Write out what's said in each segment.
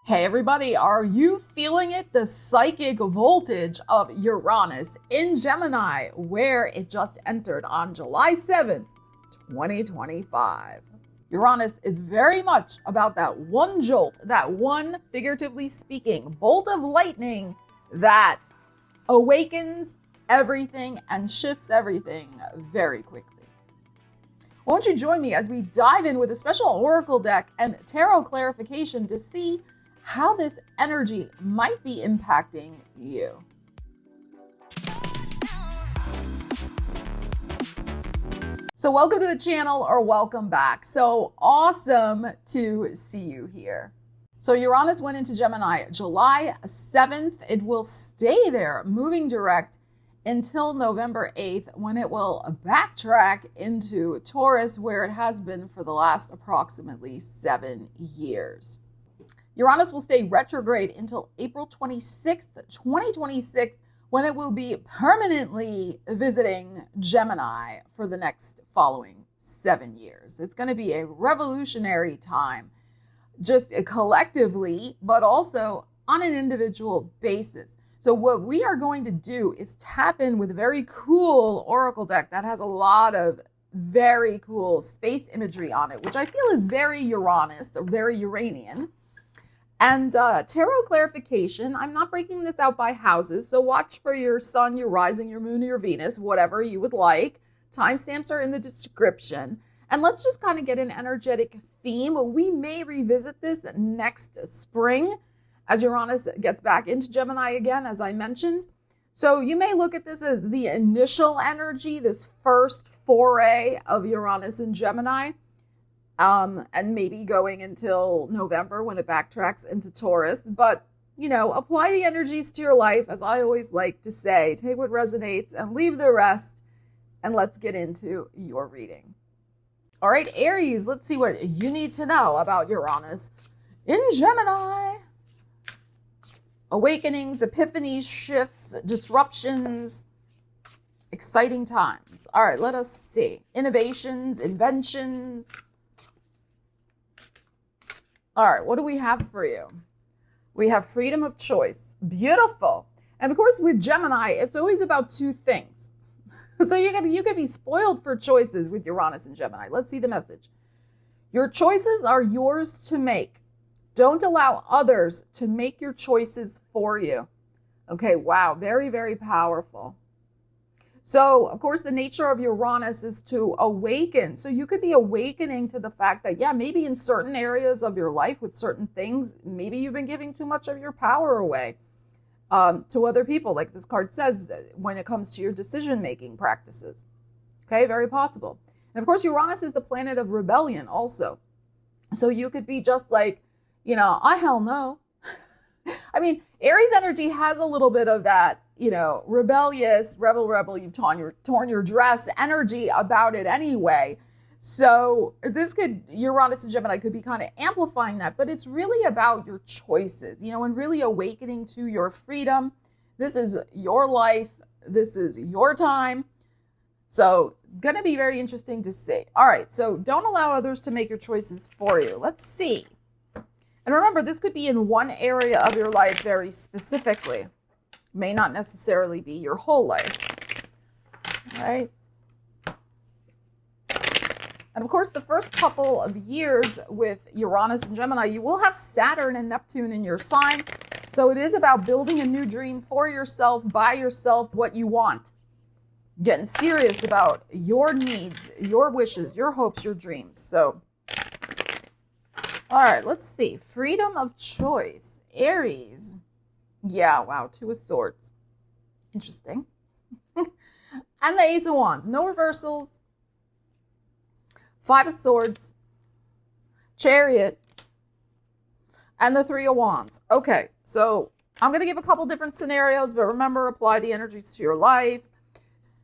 Hey everybody, are you feeling it? The psychic voltage of Uranus in Gemini, where it just entered on July 7th, 2025. Uranus is very much about that one jolt, that one, figuratively speaking, bolt of lightning that awakens everything and shifts everything very quickly. Won't you join me as we dive in with a special oracle deck and tarot clarification to see how this energy might be impacting you. So welcome to the channel, or welcome back. So awesome to see you here. So Uranus went into Gemini July 7th. It will stay there, moving direct until November 8th, when it will backtrack into Taurus, where it has been for the last approximately 7 years. Uranus will stay retrograde until April 26th, 2026, when it will be permanently visiting Gemini for the next following 7 years. It's going to be a revolutionary time, just collectively, but also on an individual basis. So what we are going to do is tap in with a very cool oracle deck that has a lot of very cool space imagery on it, which I feel is very Uranus, or very Uranian. And tarot clarification, I'm not breaking this out by houses, so watch for your sun, your rising, your moon, your Venus, whatever you would like. Timestamps are in the description. And let's just kind of get an energetic theme. We may revisit this next spring as Uranus gets back into Gemini again, as I mentioned. So you may look at this as the initial energy, this first foray of Uranus in Gemini. And maybe going until November when it backtracks into Taurus. But, you know, apply the energies to your life, as I always like to say. Take what resonates and leave the rest. And let's get into your reading. All right, Aries, let's see what you need to know about Uranus in Gemini. Awakenings, epiphanies, shifts, disruptions, exciting times. All right, let us see. Innovations, inventions. All right, what do we have for you? We have freedom of choice. Beautiful. And of course, with Gemini, it's always about two things. So you could be spoiled for choices with Uranus and Gemini. Let's see the message. Your choices are yours to make. Don't allow others to make your choices for you. Okay, wow, very, very powerful. So, of course, the nature of Uranus is to awaken. So you could be awakening to the fact that, yeah, maybe in certain areas of your life with certain things, maybe you've been giving too much of your power away to other people, like this card says, when it comes to your decision-making practices. Okay, very possible. And of course, Uranus is the planet of rebellion also. So you could be just like, you know, I hell no. I mean, Aries energy has a little bit of that, you know, rebellious, rebel, you've torn your dress energy about it anyway. So this could, Uranus and Gemini could be kind of amplifying that, but it's really about your choices, you know, and really awakening to your freedom. This is your life. This is your time. So going to be very interesting to see. All right. So don't allow others to make your choices for you. Let's see. And remember, this could be in one area of your life very specifically. May not necessarily be your whole life. All right. And of course, the first couple of years with Uranus and Gemini, you will have Saturn and Neptune in your sign. So it is about building a new dream for yourself, by yourself, what you want. Getting serious about your needs, your wishes, your hopes, your dreams. So, all right, let's see. Freedom of choice. Aries. Yeah, wow, Two of Swords. Interesting. And the Ace of Wands. No reversals. Five of Swords. Chariot. And the Three of Wands. Okay, so I'm going to give a couple different scenarios, but remember, apply the energies to your life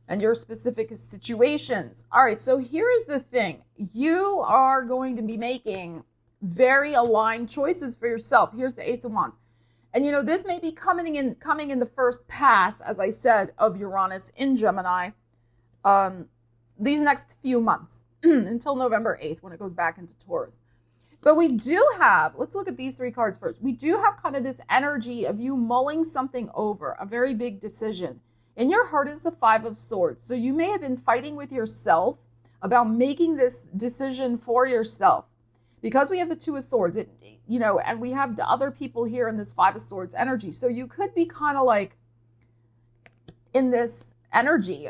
and your specific situations. All right, so here is the thing. You are going to be making very aligned choices for yourself. Here's the Ace of Wands. And, you know, this may be coming in the first pass, as I said, of Uranus in Gemini these next few months until November 8th when it goes back into Taurus. But we do have, let's look at these three cards first. We do have kind of this energy of you mulling something over, a very big decision. In your heart is the Five of Swords. So you may have been fighting with yourself about making this decision for yourself. Because we have the Two of Swords, and we have the other people here in this Five of Swords energy. So you could be kind of like in this energy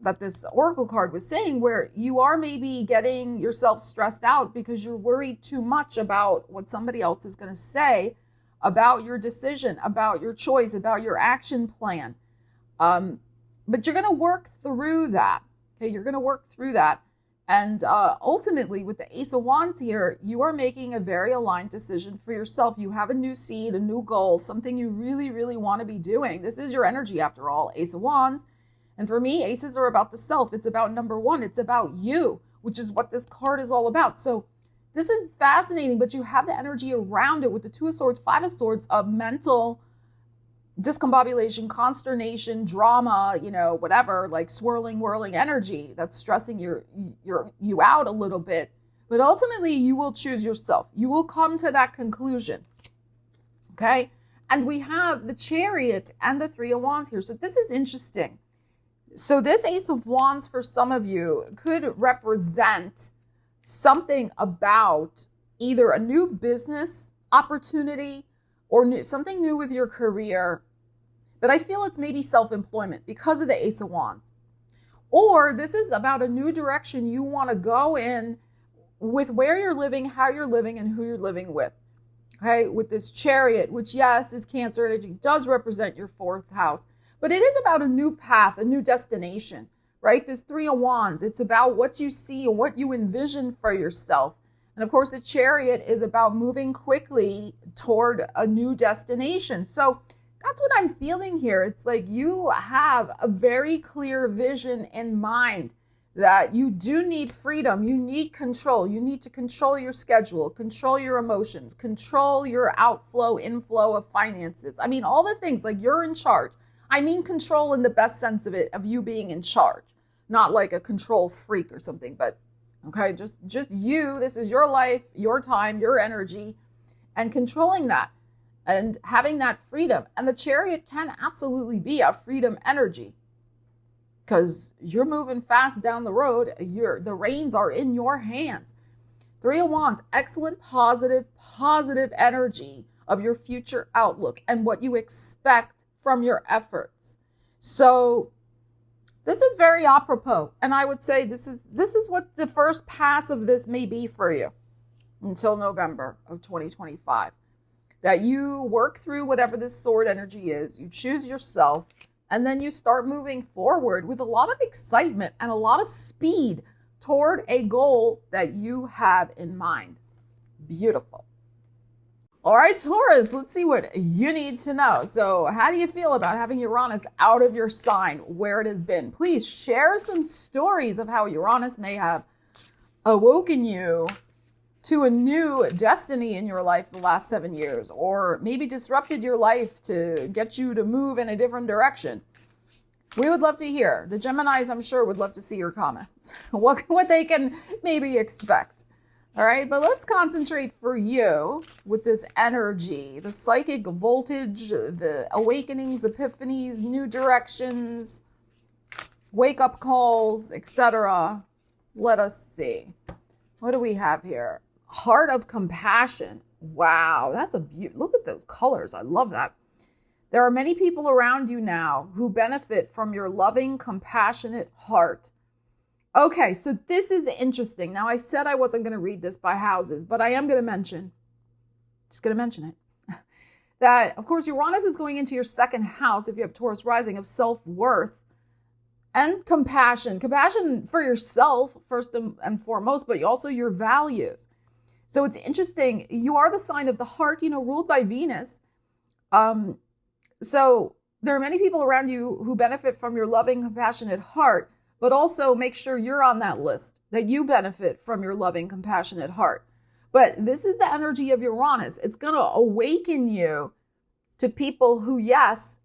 that this oracle card was saying, where you are maybe getting yourself stressed out because you're worried too much about what somebody else is going to say about your decision, about your choice, about your action plan. But you're going to work through that. Okay, you're going to work through that. And ultimately, with the Ace of Wands here, you are making a very aligned decision for yourself. You have a new seed, a new goal, something you really, really want to be doing. This is your energy, after all, Ace of Wands. And for me, aces are about the self. It's about number one. It's about you, which is what this card is all about. So this is fascinating, but you have the energy around it with the Two of Swords, Five of Swords of mental discombobulation, consternation, drama, whatever, like swirling, whirling energy that's stressing you out a little bit. But ultimately, you will choose yourself. You will come to that conclusion. Okay? And we have the Chariot and the Three of Wands here. So this is interesting. So this Ace of Wands for some of you could represent something about either a new business opportunity or something new with your career. But I feel it's maybe self-employment because of the Ace of Wands. Or this is about a new direction you want to go in with where you're living, how you're living, and who you're living with. Okay, with this Chariot, which yes, is Cancer energy, does represent your fourth house. But it is about a new path, a new destination, right? This Three of Wands, it's about what you see and what you envision for yourself. And of course, the Chariot is about moving quickly toward a new destination. So that's what I'm feeling here. It's like you have a very clear vision in mind that you do need freedom. You need control. You need to control your schedule, control your emotions, control your outflow, inflow of finances. I mean, all the things, like you're in charge. I mean control in the best sense of it, of you being in charge, not like a control freak or something, but okay, just you. This is your life, your time, your energy, and controlling that and having that freedom. And the Chariot can absolutely be a freedom energy because you're moving fast down the road. The reins are in your hands. Three of Wands, excellent, positive energy of your future outlook and what you expect from your efforts. So this is very apropos. And I would say this is what the first pass of this may be for you until November of 2025. That you work through whatever this sword energy is, you choose yourself, and then you start moving forward with a lot of excitement and a lot of speed toward a goal that you have in mind. Beautiful. All right, Taurus, let's see what you need to know. So how do you feel about having Uranus out of your sign where it has been? Please share some stories of how Uranus may have awoken you to a new destiny in your life the last 7 years, or maybe disrupted your life to get you to move in a different direction. We would love to hear. The Geminis, I'm sure, would love to see your comments, what they can maybe expect. All right, but let's concentrate for you with this energy, the psychic voltage, the awakenings, epiphanies, new directions, wake-up calls, etc. Let us see. What do we have here? Heart of compassion. Wow, that's a beauty. Look at those colors. I love that. There are many people around you now who benefit from your loving, compassionate heart. Okay, so this is interesting. Now, I said I wasn't going to read this by houses, but I am going to mention it, that, of course, Uranus is going into your second house, if you have Taurus rising, of self-worth and compassion. Compassion for yourself, first and foremost, but also your values. So it's interesting. You are the sign of the heart, ruled by Venus. So there are many people around you who benefit from your loving, compassionate heart, but also make sure you're on that list, that you benefit from your loving, compassionate heart. But this is the energy of Uranus. It's going to awaken you to people who, yes,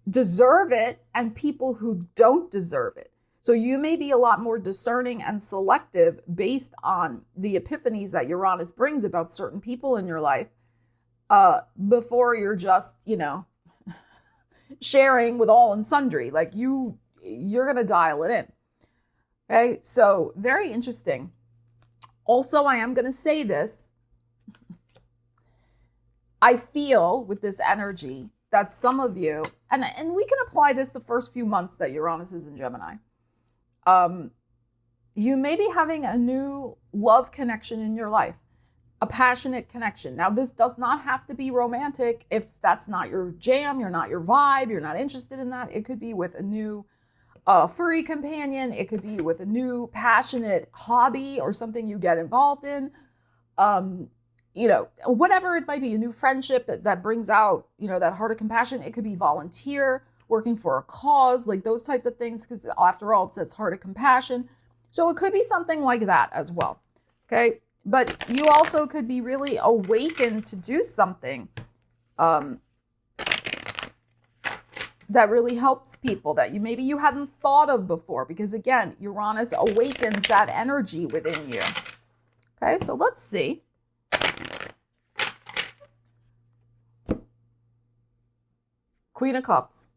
deserve it and people who don't deserve it. So you may be a lot more discerning and selective based on the epiphanies that Uranus brings about certain people in your life, before you're just, sharing with all and sundry. Like you're going to dial it in. Okay, so very interesting. Also, I am going to say this. I feel with this energy that some of you, and we can apply this the first few months that Uranus is in Gemini, you may be having a new love connection in your life, a passionate connection. Now, this does not have to be romantic. If that's not your jam, you're not your vibe, you're not interested in that. It could be with a new furry companion. It could be with a new passionate hobby or something you get involved in. Whatever it might be, a new friendship that brings out, that heart of compassion. It could be volunteer, working for a cause, like those types of things, because after all, it says heart of compassion. So it could be something like that as well. Okay. But you also could be really awakened to do something that really helps people that maybe you hadn't thought of before, because again, Uranus awakens that energy within you. Okay, so let's see. Queen of Cups.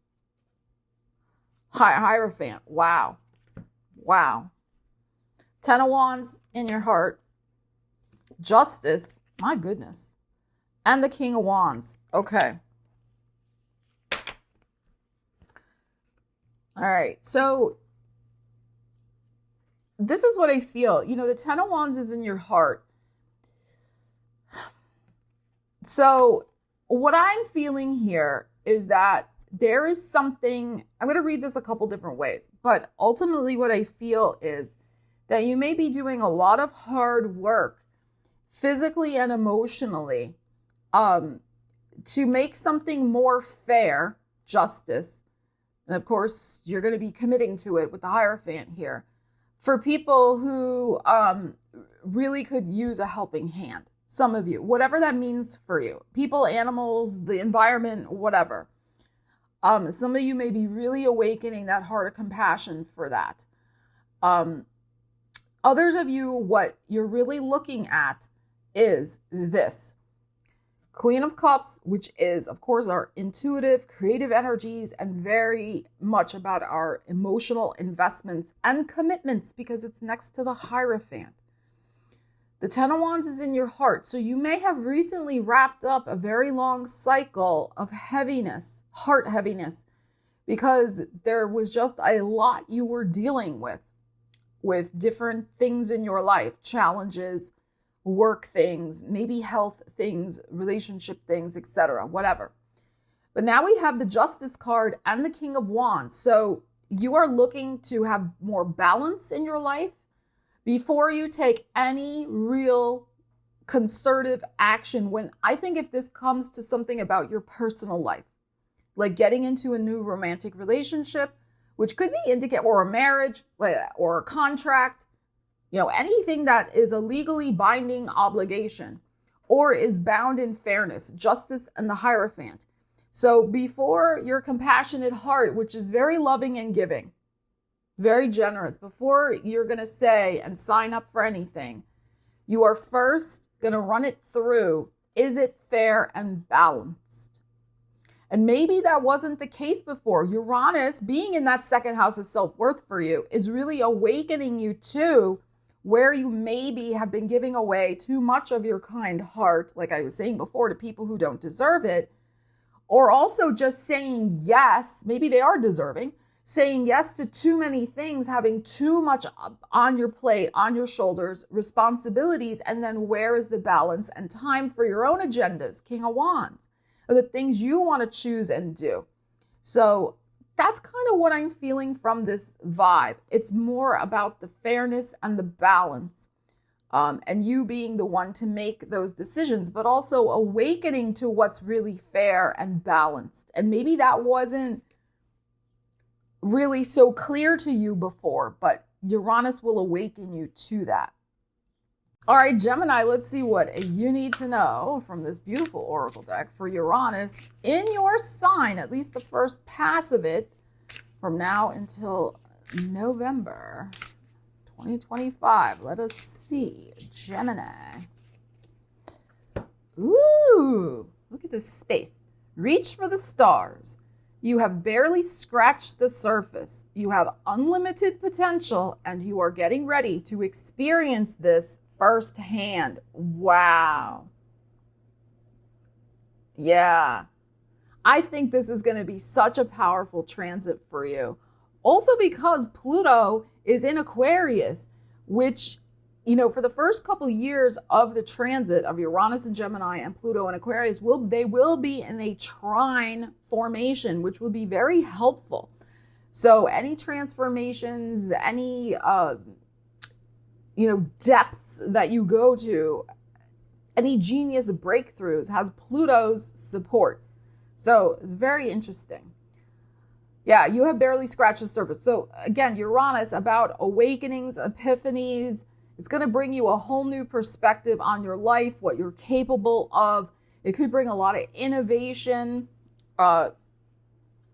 Hierophant. Wow. Wow. Ten of Wands in your heart. Justice. My goodness. And the King of Wands. Okay. All right. So this is what I feel. The Ten of Wands is in your heart. So what I'm feeling here is that there is something, I'm going to read this a couple different ways, but ultimately what I feel is that you may be doing a lot of hard work physically and emotionally to make something more fair, justice. And of course, you're going to be committing to it with the Hierophant here for people who really could use a helping hand. Some of you, whatever that means for you, people, animals, the environment, whatever. Some of you may be really awakening that heart of compassion for that. Others of you, what you're really looking at is this. Queen of Cups, which is, of course, our intuitive, creative energies and very much about our emotional investments and commitments because it's next to the Hierophant. The Ten of Wands is in your heart. So you may have recently wrapped up a very long cycle of heaviness, heart heaviness, because there was just a lot you were dealing with different things in your life, challenges, work things, maybe health things, relationship things, etc., whatever. But now we have the Justice card and the King of Wands. So you are looking to have more balance in your life before you take any real concerted action. When I think if this comes to something about your personal life, like getting into a new romantic relationship, which could be or a marriage or a contract, anything that is a legally binding obligation or is bound in fairness, justice, and the Hierophant. So before your compassionate heart, which is very loving and giving, very generous, before you're going to say and sign up for anything, you are first going to run it through. Is it fair and balanced? And maybe that wasn't the case before. Uranus, being in that second house of self-worth for you, is really awakening you to where you maybe have been giving away too much of your kind heart, like I was saying before, to people who don't deserve it, or also just saying yes, maybe they are deserving, saying yes to too many things, having too much on your plate, on your shoulders, responsibilities, and then where is the balance and time for your own agendas, King of Wands, or the things you want to choose and do. So that's kind of what I'm feeling from this vibe. It's more about the fairness and the balance, and you being the one to make those decisions, but also awakening to what's really fair and balanced. And maybe that wasn't really so clear to you before, but Uranus will awaken you to that. All right, Gemini, let's see what you need to know from this beautiful oracle deck for Uranus in your sign, at least the first pass of it, from now until November 2025. Let us see. Gemini. Ooh, look at this space. Reach for the stars. You have barely scratched the surface. You have unlimited potential, and you are getting ready to experience this firsthand. Wow. Yeah. I think this is going to be such a powerful transit for you. Also because Pluto is in Aquarius, which, you know, for the first couple years of the transit of Uranus and Gemini and Pluto and Aquarius, they will be in a trine formation, which will be very helpful. So any transformations, any, depths that you go to, any genius breakthroughs has Pluto's support. So very interesting. Yeah, you have barely scratched the surface. So again, Uranus about awakenings, epiphanies. It's going to bring you a whole new perspective on your life, what you're capable of. It could bring a lot of innovation,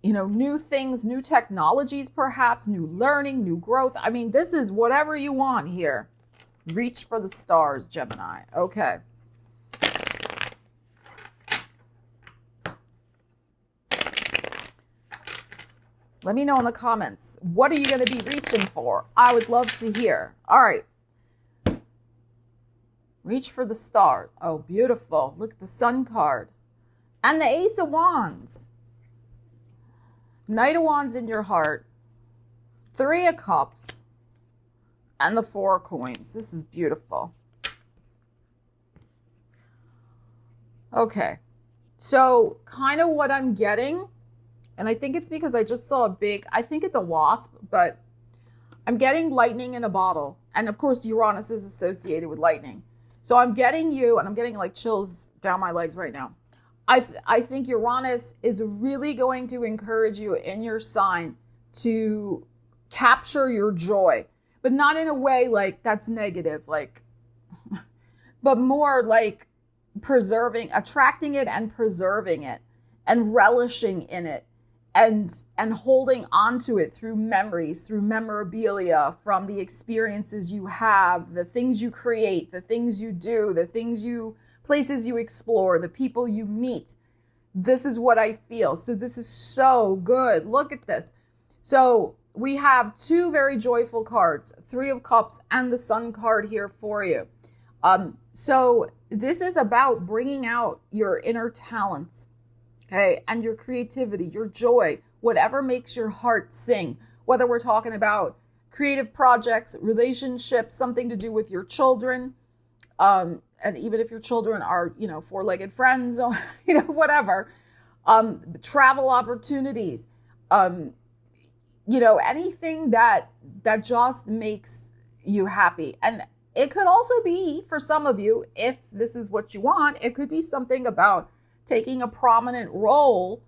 new things, new technologies, perhaps, new learning, new growth. I mean, this is whatever you want here. Reach for the stars, Gemini. Okay. Let me know in the comments. What are you going to be reaching for? I would love to hear. All right. Reach for the stars. Oh, beautiful. Look at the Sun card. And the Ace of Wands. Knight of Wands in your heart. Three of Cups. And the Four of Coins. This is beautiful. Okay. So kind of what I'm getting, and I think it's because I just saw I think it's a wasp, but I'm getting lightning in a bottle. And of course, Uranus is associated with lightning. So I'm getting you, and I'm getting like chills down my legs right now. I think Uranus is really going to encourage you in your sign to capture your joy, but not in a way like that's negative, like, but more like attracting it and preserving it and relishing in it and holding onto it through memories, through memorabilia from the experiences you have, the things you create, the things you do, places you explore, the people you meet. This is what I feel. So this is so good. Look at this. So we have two very joyful cards, Three of Cups and the Sun card here for you. So this is about bringing out your inner talents, okay, and your creativity, your joy, whatever makes your heart sing, whether we're talking about creative projects, relationships, something to do with your children, and even if your children are, four-legged friends or, whatever, travel opportunities, anything that just makes you happy. And it could also be, for some of you, if this is what you want, it could be something about taking a prominent role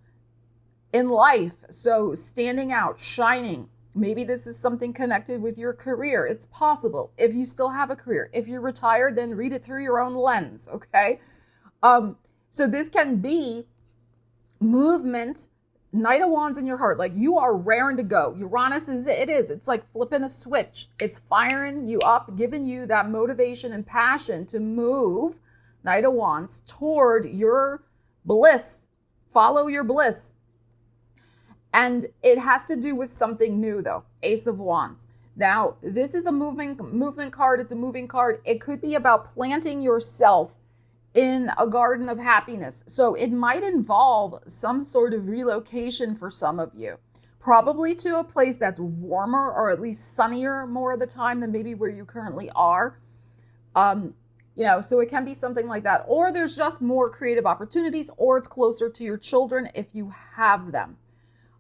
in life. So standing out, shining. Maybe this is something connected with your career. It's possible. If you still have a career. If you're retired, then read it through your own lens, okay? So this can be movement, Knight of Wands in your heart. Like you are raring to go. Uranus it's like flipping a switch. It's firing you up, giving you that motivation and passion to move, Knight of Wands, toward your bliss. Follow your bliss. And it has to do with something new, though. Ace of Wands. Now, this is a movement card. It's a moving card. It could be about planting yourself in a garden of happiness. So it might involve some sort of relocation for some of you, probably to a place that's warmer or at least sunnier more of the time than maybe where you currently are. So it can be something like that. Or there's just more creative opportunities, or it's closer to your children if you have them.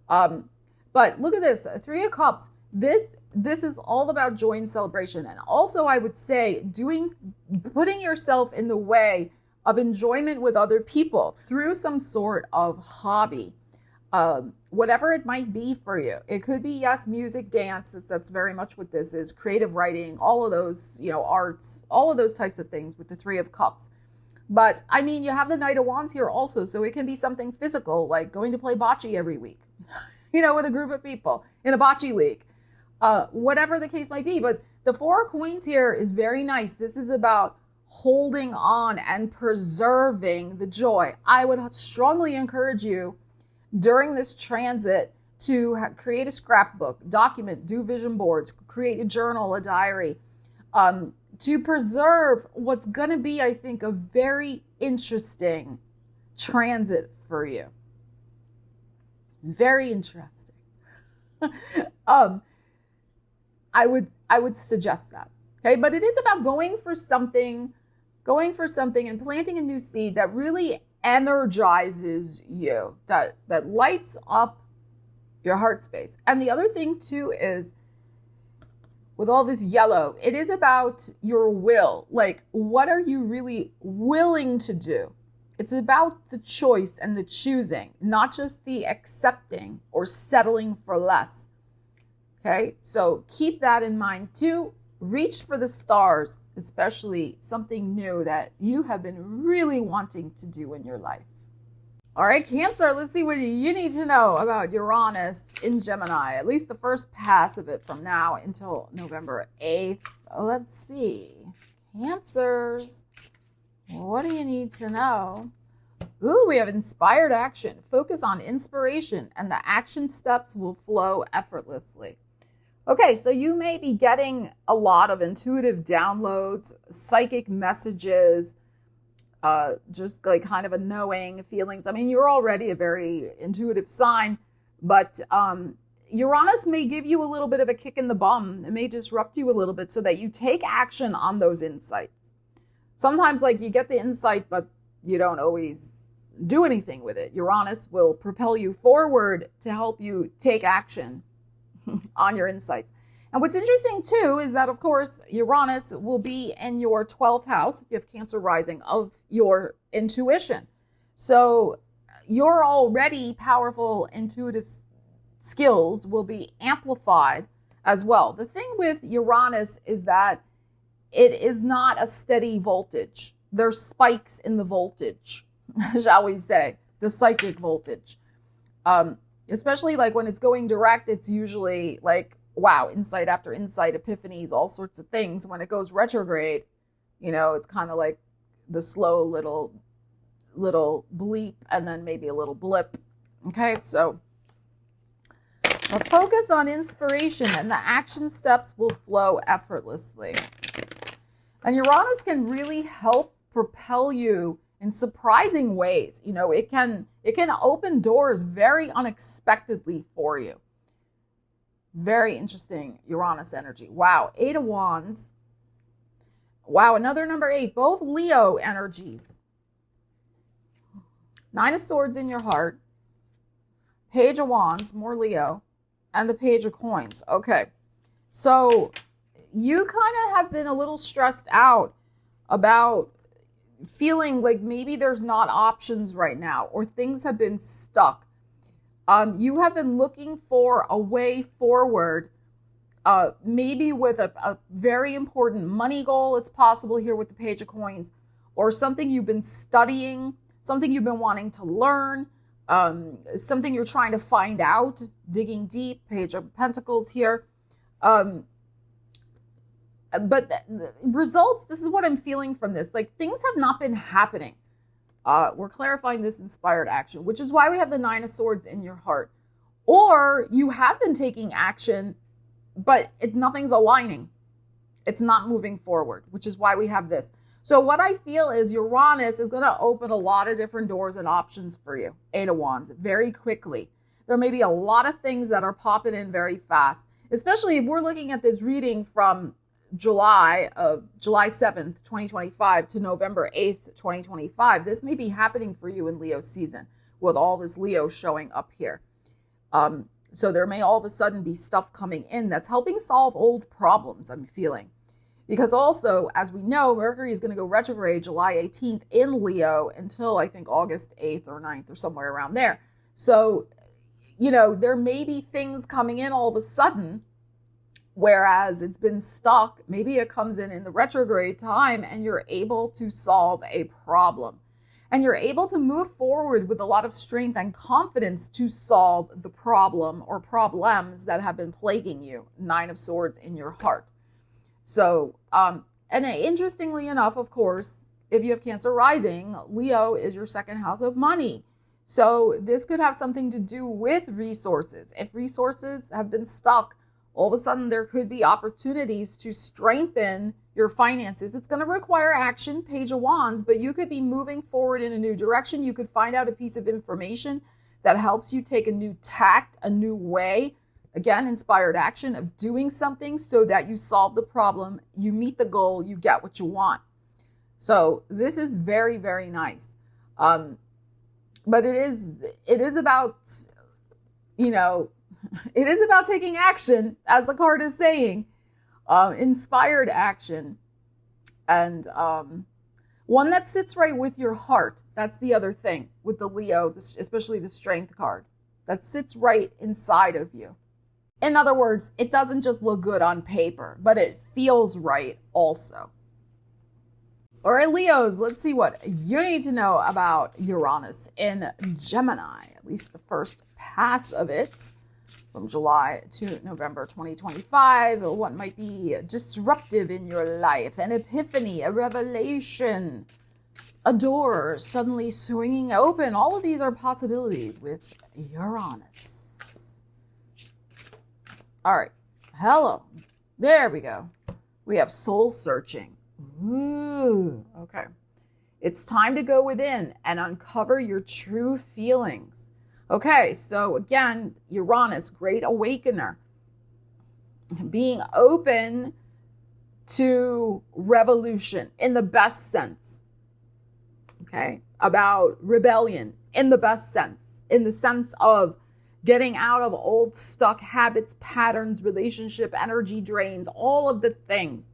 But look at this, Three of Cups. This is all about joy and celebration. And also I would say putting yourself in the way of enjoyment with other people through some sort of hobby, whatever it might be for you. It could be, yes, music, dance. That's very much what this is. Creative writing, all of those, arts, all of those types of things with the Three of Cups. But I mean, you have the Knight of Wands here also. So it can be something physical, like going to play bocce every week, with a group of people in a bocce league. whatever the case might be. But the Four of Coins here is very nice. This is about holding on and preserving the joy. I would strongly encourage you during this transit to create a scrapbook, document, do vision boards, create a journal, a diary, to preserve what's going to be, I think, a very interesting transit for you. Very interesting. I would suggest that. Okay, but it is about going for something and planting a new seed that really energizes you, that lights up your heart space. And the other thing too is, with all this yellow, it is about your will. Like, what are you really willing to do? It's about the choice and the choosing, not just the accepting or settling for less. Okay, so keep that in mind too. Reach for the stars, especially something new that you have been really wanting to do in your life. All right, Cancer, let's see what you need to know about Uranus in Gemini, at least the first pass of it from now until November 8th. Let's see. Cancers, what do you need to know? Ooh, we have inspired action. Focus on inspiration and the action steps will flow effortlessly. Okay, so you may be getting a lot of intuitive downloads, psychic messages, just like kind of a knowing feelings. I mean, you're already a very intuitive sign, but Uranus may give you a little bit of a kick in the bum. It may disrupt you a little bit so that you take action on those insights. Sometimes like you get the insight, but you don't always do anything with it. Uranus will propel you forward to help you take action on your insights. And what's interesting too is that, of course, Uranus will be in your 12th house, if you have Cancer rising, of your intuition. So your already powerful intuitive skills will be amplified as well. The thing with Uranus is that it is not a steady voltage. There's spikes in the voltage, shall we say, the psychic voltage. Especially like when it's going direct, it's usually like, wow, insight after insight, epiphanies, all sorts of things. When it goes retrograde, you know, it's kind of like the slow little bleep and then maybe a little blip. Okay, so focus on inspiration and the action steps will flow effortlessly. And Uranus can really help propel you in surprising ways. You know, it can open doors very unexpectedly for you. Very interesting Uranus energy. Wow, 8 of Wands. Wow, another number 8. Both Leo energies. 9 of Swords in your heart. Page of Wands, more Leo. And the Page of Coins. Okay, so you kind of have been a little stressed out about feeling like maybe there's not options right now or things have been stuck. You have been looking for a way forward, maybe with a very important money goal. It's possible here with the Page of Coins, or something you've been studying, something you've been wanting to learn, something you're trying to find out, digging deep. Page of Pentacles here. But the results, this is what I'm feeling from this. Like, things have not been happening. We're clarifying this inspired action, which is why we have the 9 of Swords in your heart. Or you have been taking action, but nothing's aligning. It's not moving forward, which is why we have this. So what I feel is Uranus is going to open a lot of different doors and options for you. 8 of Wands, very quickly. There may be a lot of things that are popping in very fast, especially if we're looking at this reading from July 7th, 2025 to November 8th, 2025. This may be happening for you in Leo season with all this Leo showing up here. So there may all of a sudden be stuff coming in that's helping solve old problems, I'm feeling. Because also, as we know, Mercury is going to go retrograde July 18th in Leo until I think August 8th or 9th or somewhere around there. So, you know, there may be things coming in all of a sudden, whereas it's been stuck. Maybe it comes in the retrograde time and you're able to solve a problem. And you're able to move forward with a lot of strength and confidence to solve the problem or problems that have been plaguing you. 9 of Swords in your heart. So, and interestingly enough, of course, if you have Cancer rising, Leo is your 2nd house of money. So this could have something to do with resources. If resources have been stuck, all of a sudden there could be opportunities to strengthen your finances. It's going to require action, Page of Wands, but you could be moving forward in a new direction. You could find out a piece of information that helps you take a new tact, a new way, again, inspired action of doing something so that you solve the problem, you meet the goal, you get what you want. So this is very, very nice. But it is about, it is about taking action, as the card is saying, inspired action, and one that sits right with your heart. That's the other thing with the Leo, especially the Strength card, that sits right inside of you. In other words, it doesn't just look good on paper, but it feels right also. All right, Leos, let's see what you need to know about Uranus in Gemini, at least the first pass of it from July to November 2025. What might be disruptive in your life? An epiphany, a revelation, a door suddenly swinging open. All of these are possibilities with Uranus. All right, hello. There we go. We have soul searching. Ooh, okay. It's time to go within and uncover your true feelings. Okay, so again, Uranus, great awakener. Being open to revolution in the best sense. Okay, about rebellion in the best sense. In the sense of getting out of old stuck habits, patterns, relationship, energy drains, all of the things.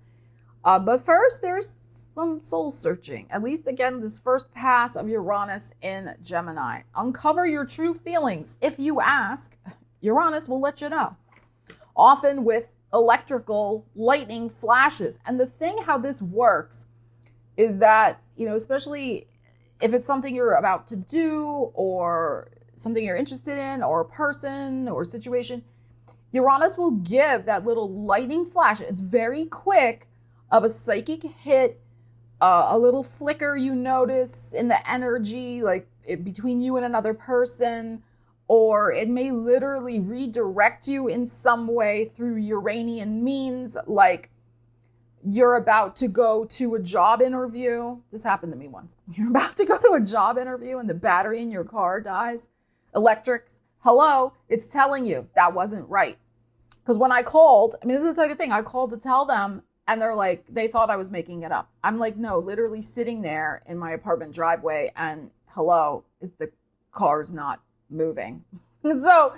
But first, there's some soul searching. At least, again, this first pass of Uranus in Gemini. Uncover your true feelings. If you ask, Uranus will let you know. Often with electrical lightning flashes. And the thing how this works is that, especially if it's something you're about to do or something you're interested in or a person or situation, Uranus will give that little lightning flash. It's very quick, of a psychic hit, a little flicker you notice in the energy, like between you and another person, or it may literally redirect you in some way through Uranian means, like you're about to go to a job interview. This happened to me once. You're about to go to a job interview and the battery in your car dies. Electric, hello, it's telling you that wasn't right. Because when I called, this is the type of thing, I called to tell them, and they're like, they thought I was making it up. I'm like, no, literally sitting there in my apartment driveway and hello, the car's not moving. So,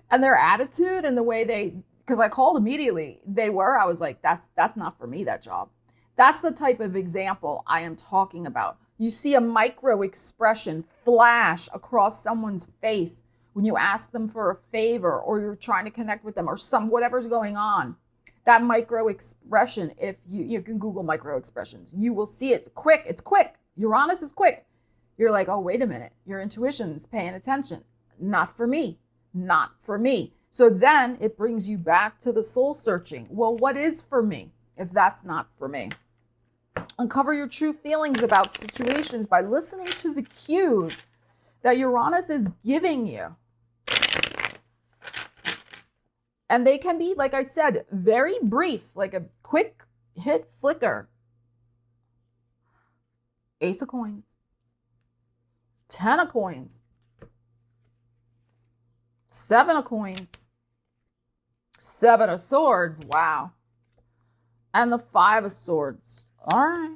and their attitude and the way because I called immediately, I was like, that's not for me, that job. That's the type of example I am talking about. You see a micro expression flash across someone's face when you ask them for a favor or you're trying to connect with them or whatever's going on. That micro expression, if you can Google micro expressions, you will see it quick. It's quick. Uranus is quick. You're like, oh, wait a minute. Your intuition's paying attention. Not for me. Not for me. So then it brings you back to the soul searching. Well, what is for me if that's not for me? Uncover your true feelings about situations by listening to the cues that Uranus is giving you. And they can be, like I said, very brief, like a quick hit flicker. Ace of Coins. 10 of Coins. 7 of Coins. 7 of Swords. Wow. And the 5 of Swords. All right.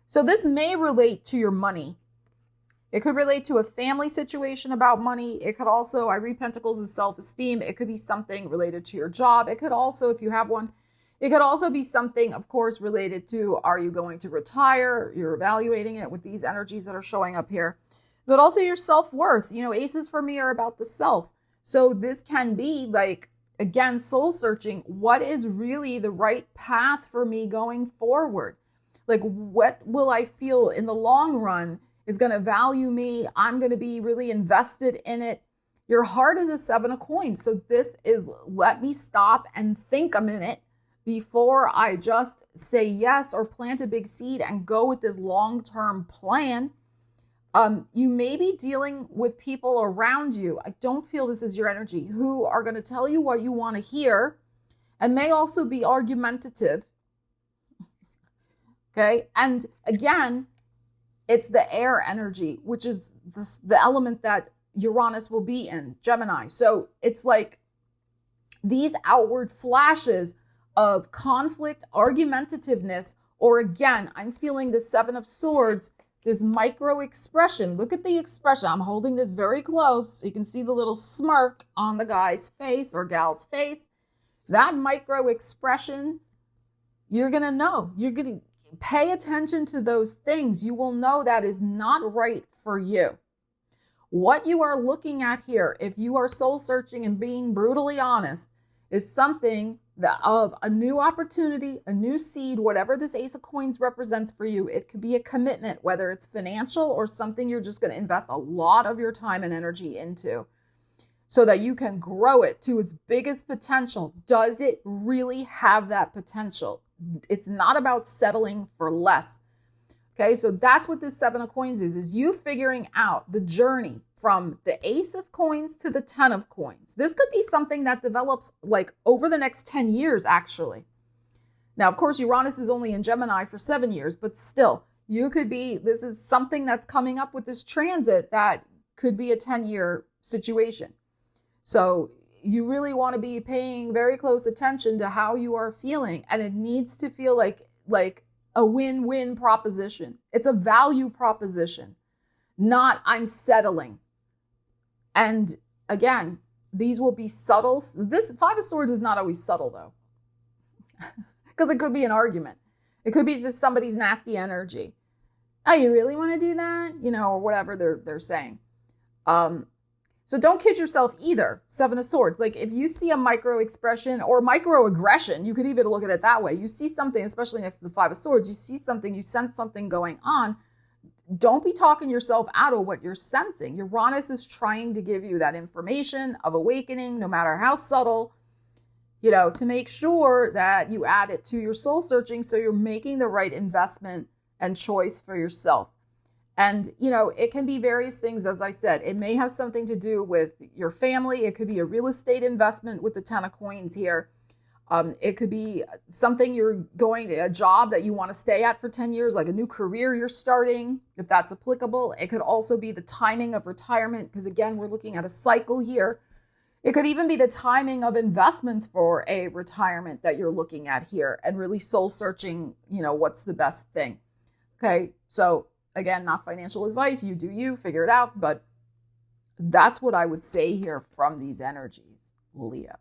So this may relate to your money. It could relate to a family situation about money. It could also, I read Pentacles as self-esteem. It could be something related to your job. It could also, if you have one, it could also be something, of course, related to, are you going to retire? You're evaluating it with these energies that are showing up here. But also your self-worth. Aces for me are about the self. So this can be like, again, soul searching. What is really the right path for me going forward? Like, what will I feel in the long run is going to value me? I'm going to be really invested in it. Your heart is a 7 of coins. So this is, let me stop and think a minute before I just say yes or plant a big seed and go with this long-term plan. You may be dealing with people around you, I don't feel this is your energy, who are going to tell you what you want to hear and may also be argumentative. Okay. And again, it's the air energy, which is the element that Uranus will be in, Gemini. So it's like these outward flashes of conflict, argumentativeness, or again, I'm feeling the 7 of Swords, this micro expression. Look at the expression. I'm holding this very close so you can see the little smirk on the guy's face or gal's face. That micro expression, you're going to know. You're going to pay attention to those things. You will know that is not right for you. What you are looking at here, if you are soul searching and being brutally honest, is something that of a new opportunity, a new seed, whatever this Ace of Coins represents for you. It could be a commitment, whether it's financial or something you're just going to invest a lot of your time and energy into so that you can grow it to its biggest potential. Does it really have that potential? It's not about settling for less. Okay, so that's what this 7 of Coins is you figuring out the journey from the Ace of Coins to the 10 of Coins. This could be something that develops like over the next 10 years, actually. Now, of course, Uranus is only in Gemini for 7 years, but still, you could be, this is something that's coming up with this transit that could be a 10-year situation. So you really want to be paying very close attention to how you are feeling, and it needs to feel like a win-win proposition. It's a value proposition, not I'm settling. And again, these will be subtle. This 5 of Swords is not always subtle though, because it could be an argument. It could be just somebody's nasty energy. Oh, you really want to do that? You know, or whatever they're saying. So don't kid yourself either. 7 of Swords. Like if you see a micro expression or microaggression, you could even look at it that way. You see something, especially next to the 5 of Swords, you see something, you sense something going on. Don't be talking yourself out of what you're sensing. Uranus is trying to give you that information of awakening, no matter how subtle, you know, to make sure that you add it to your soul searching so you're making the right investment and choice for yourself. And, you know, it can be various things, as I said. It may have something to do with your family. It could be a real estate investment with the 10 of Coins here. It could be something you're going to, a job that you want to stay at for 10 years, like a new career you're starting, if that's applicable. It could also be the timing of retirement, because again, we're looking at a cycle here. It could even be the timing of investments for a retirement that you're looking at here and really soul searching, you know, what's the best thing. Okay, so again, not financial advice. You do you, figure it out. But that's what I would say here from these energies, Leo.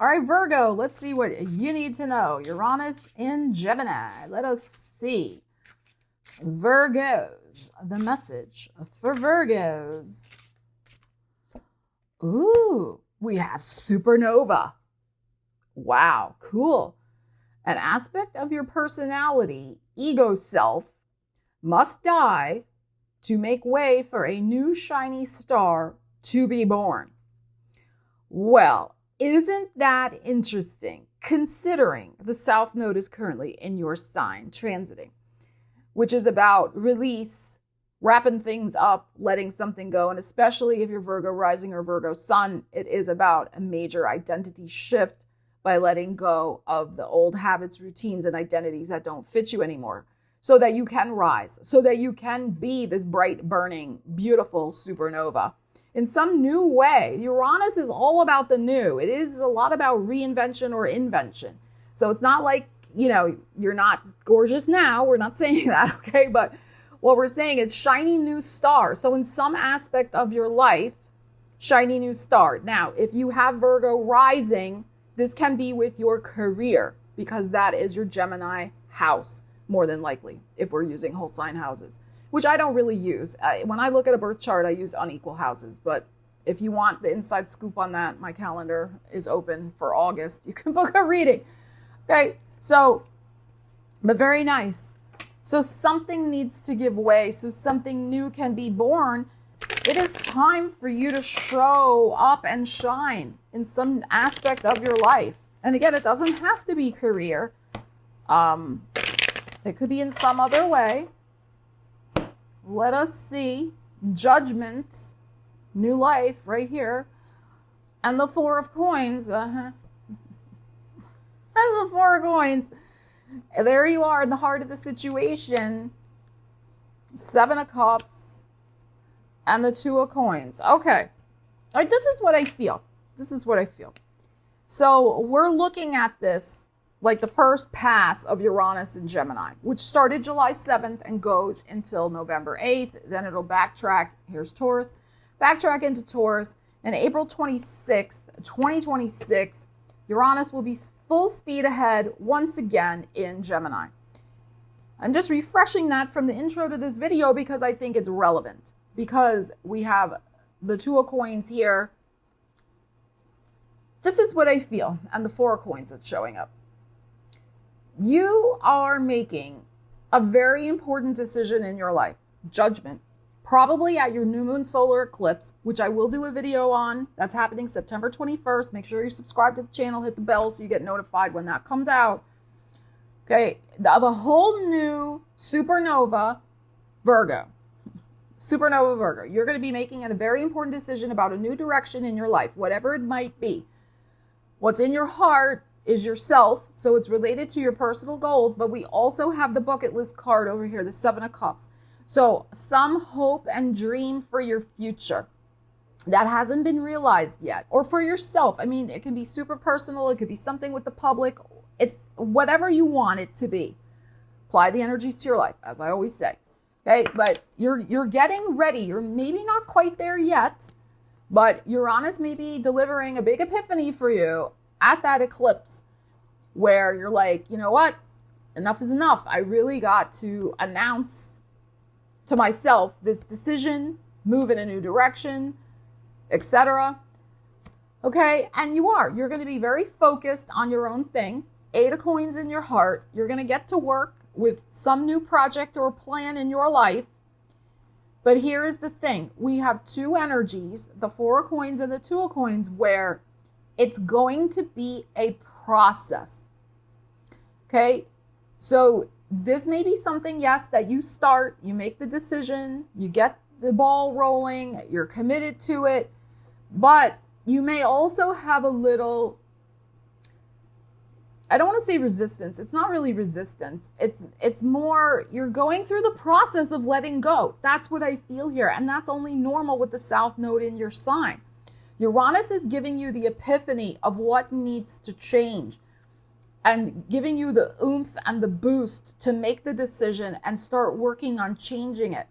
All right, Virgo, let's see what you need to know. Uranus in Gemini. Let us see. Virgos, the message for Virgos. Ooh, we have supernova. Wow, cool. An aspect of your personality, ego self, must die to make way for a new shiny star to be born. Well, isn't that interesting, considering the South Node is currently in your sign, transiting, which is about release, wrapping things up, letting something go. And especially if you're Virgo rising or Virgo sun, it is about a major identity shift by letting go of the old habits, routines, and identities that don't fit you anymore, so that you can rise, so that you can be this bright, burning, beautiful supernova in some new way. Uranus is all about the new. It is a lot about reinvention or invention. So it's not like, you know, you're not gorgeous now. We're not saying that, okay? But what we're saying is shiny new star. So in some aspect of your life, shiny new star. Now, if you have Virgo rising, this can be with your career, because that is your Gemini house, more than likely, if we're using whole sign houses, which I don't really use. When I look at a birth chart, I use unequal houses. But if you want the inside scoop on that, my calendar is open for August. You can book a reading. Okay, so, but very nice. So something needs to give way so something new can be born. It is time for you to show up and shine in some aspect of your life. And again, it doesn't have to be career. It could be in some other way. Let us see. Judgment, new life right here. And the Four of Coins. And the Four of Coins. And there you are in the heart of the situation. Seven of Cups. And the Two of Coins. Okay. All right, this is what I feel. This is what I feel. So we're looking at this like the first pass of Uranus in Gemini, which started July 7th and goes until November 8th. Then it'll backtrack. Here's Taurus. Backtrack into Taurus. And April 26th, 2026, Uranus will be full speed ahead once again in Gemini. I'm just refreshing that from the intro to this video because I think it's relevant. Because we have the Two of Coins here. This is what I feel. And the Four of Coins that's showing up. You are making a very important decision in your life. Judgment. Probably at your new moon solar eclipse, which I will do a video on. That's happening September 21st. Make sure you subscribe to the channel. Hit the bell so you get notified when that comes out. Okay. Of a whole new supernova Virgo. Supernova Virgo. You're going to be making a very important decision about a new direction in your life, whatever it might be. What's in your heart is yourself, so it's related to your personal goals, but we also have the bucket list card over here, the Seven of Cups. So some hope and dream for your future that hasn't been realized yet, or for yourself. I mean, it can be super personal. It could be something with the public. It's whatever you want it to be. Apply the energies to your life, as I always say. Okay, but you're getting ready. You're maybe not quite there yet, but Uranus may be delivering a big epiphany for you at that eclipse where you're like, you know what? Enough is enough. I really got to announce to myself this decision, move in a new direction, etc. Okay, and you're going to be very focused on your own thing. Eight of Coins in your heart. You're going to get to work with some new project or plan in your life. But here is the thing. We have two energies, the Four of Coins and the Two of Coins, where it's going to be a process. Okay? So this may be something, yes, that you start, you make the decision, you get the ball rolling, you're committed to it, but you may also have a little, I don't want to say resistance. It's not really resistance. It's more, you're going through the process of letting go. That's what I feel here. And that's only normal with the South Node in your sign. Uranus is giving you the epiphany of what needs to change and giving you the oomph and the boost to make the decision and start working on changing it.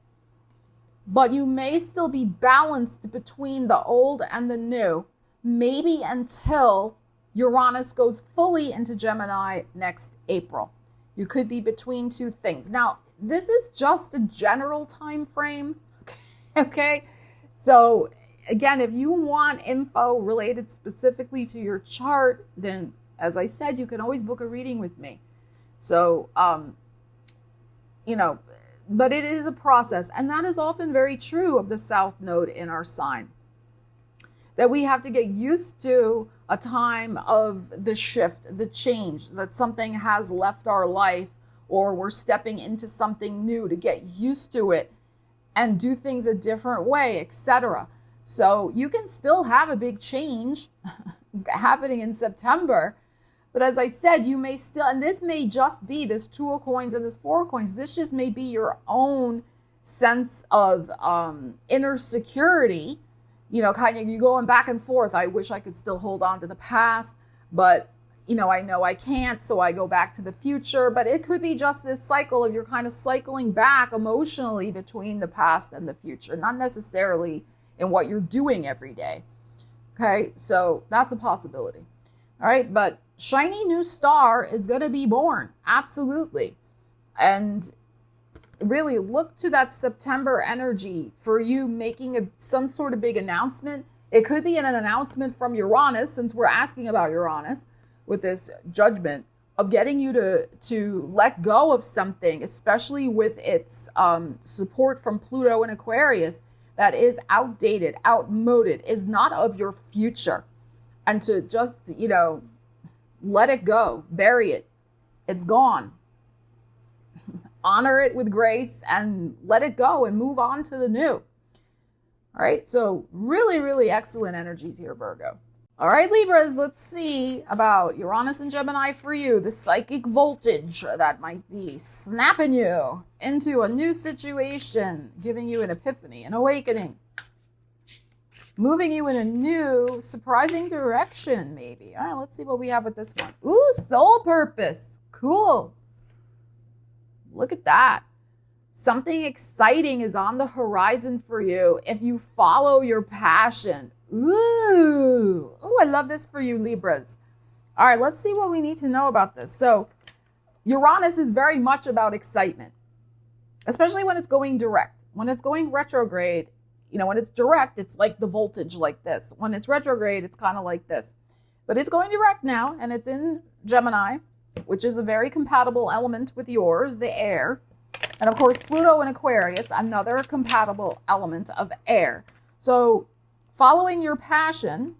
But you may still be balanced between the old and the new, maybe until Uranus goes fully into Gemini next April. You could be between two things. Now, this is just a general time frame, okay? So again, if you want info related specifically to your chart, then as I said, you can always book a reading with me. So, but it is a process. And that is often very true of the South Node in our sign. That we have to get used to a time of the shift, the change, that something has left our life or we're stepping into something new to get used to it and do things a different way, etc. So you can still have a big change happening in September. But as I said, you may still, and this may just be this Two of Coins and this Four of Coins. This just may be your own sense of inner security. Kind of you going back and forth. I wish I could still hold on to the past, but, I know I can't, so I go back to the future. But it could be just this cycle of you're kind of cycling back emotionally between the past and the future, not necessarily in what you're doing every day. Okay, so that's a possibility. All right, but shiny new star is going to be born. Absolutely. And really look to that September energy for you making some sort of big announcement. It could be an announcement from Uranus, since we're asking about Uranus with this judgment, of getting you to let go of something, especially with its support from Pluto and Aquarius, that is outdated, outmoded, is not of your future. And to just, let it go, bury it. It's gone. Honor it with grace and let it go and move on to the new. All right, so really, really excellent energies here, Virgo. All right, Libras, let's see about Uranus and Gemini for you. The psychic voltage that might be snapping you into a new situation, giving you an epiphany, an awakening, moving you in a new, surprising direction, maybe. All right, let's see what we have with this one. Ooh, soul purpose. Cool. Look at that. Something exciting is on the horizon for you if you follow your passion. Ooh, I love this for you, Libras. All right, let's see what we need to know about this. So Uranus is very much about excitement, especially when it's going direct. When it's going retrograde, when it's direct, it's like the voltage like this. When it's retrograde, it's kind of like this. But it's going direct now, and it's in Gemini, which is a very compatible element with yours, the air. And of course, Pluto and Aquarius, another compatible element of air. So following your passion,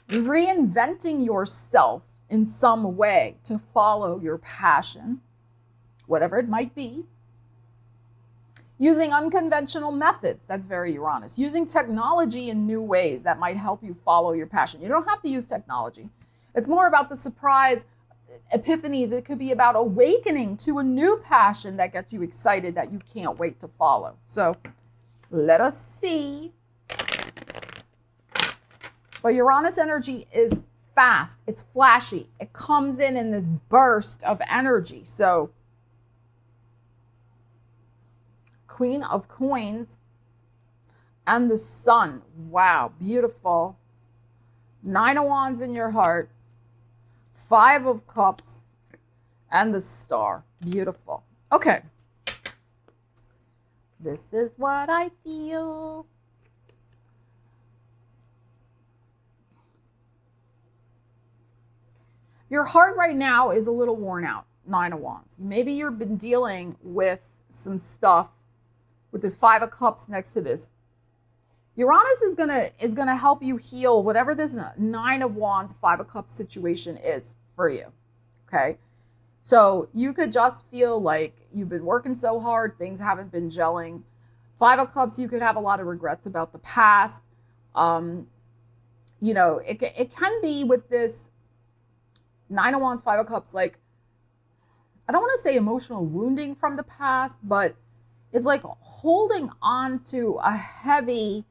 reinventing yourself in some way to follow your passion, whatever it might be, using unconventional methods, that's very Uranus, using technology in new ways that might help you follow your passion. You don't have to use technology. It's more about the surprise epiphanies. It could be about awakening to a new passion that gets you excited that you can't wait to follow. So let us see. But Uranus energy is fast. It's flashy. It comes in this burst of energy. So Queen of Coins and the Sun. Wow, beautiful. 9 of Wands in your heart. 5 of Cups and the Star. Beautiful. Okay. This is what I feel. Your heart right now is a little worn out. 9 of Wands. Maybe you've been dealing with some stuff with this 5 of Cups next to this. Uranus is gonna help you heal whatever this 9 of Wands, 5 of Cups situation is for you. Okay. So you could just feel like you've been working so hard, things haven't been gelling. 5 of Cups, you could have a lot of regrets about the past. It can be with this 9 of Wands, 5 of Cups, like, I don't want to say emotional wounding from the past, but it's like holding on to a heavy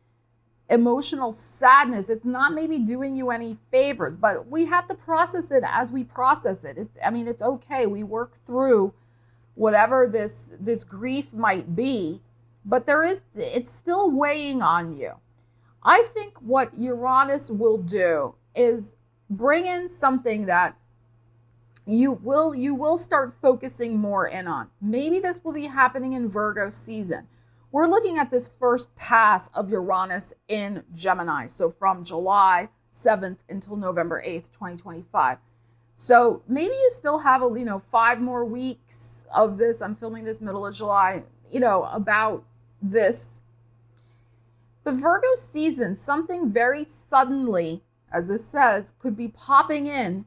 emotional sadness. It's not maybe doing you any favors, but we have to process it as we process it. It's okay. We work through whatever this grief might be, but it's still weighing on you. I think what Uranus will do is bring in something that you will start focusing more in on. Maybe this will be happening in Virgo season. We're looking at this first pass of Uranus in Gemini. So from July 7th until November 8th, 2025. So maybe you still have 5 more weeks of this. I'm filming this middle of July, about this. But Virgo season, something very suddenly, as this says, could be popping in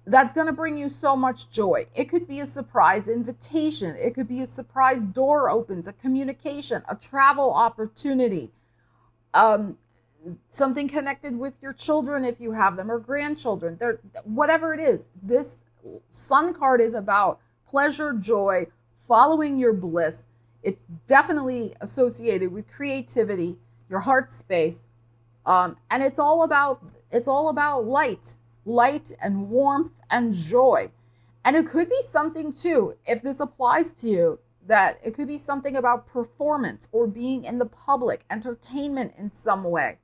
that's going to bring you so much joy. It could be a surprise invitation. It could be a surprise door opens, a communication, a travel opportunity, something connected with your children if you have them, or grandchildren. Whatever it is, this Sun card is about pleasure, joy, following your bliss. It's definitely associated with creativity, your heart space, and it's all about light and warmth and joy. And it could be something too, if this applies to you, that it could be something about performance or being in the public, entertainment in some way.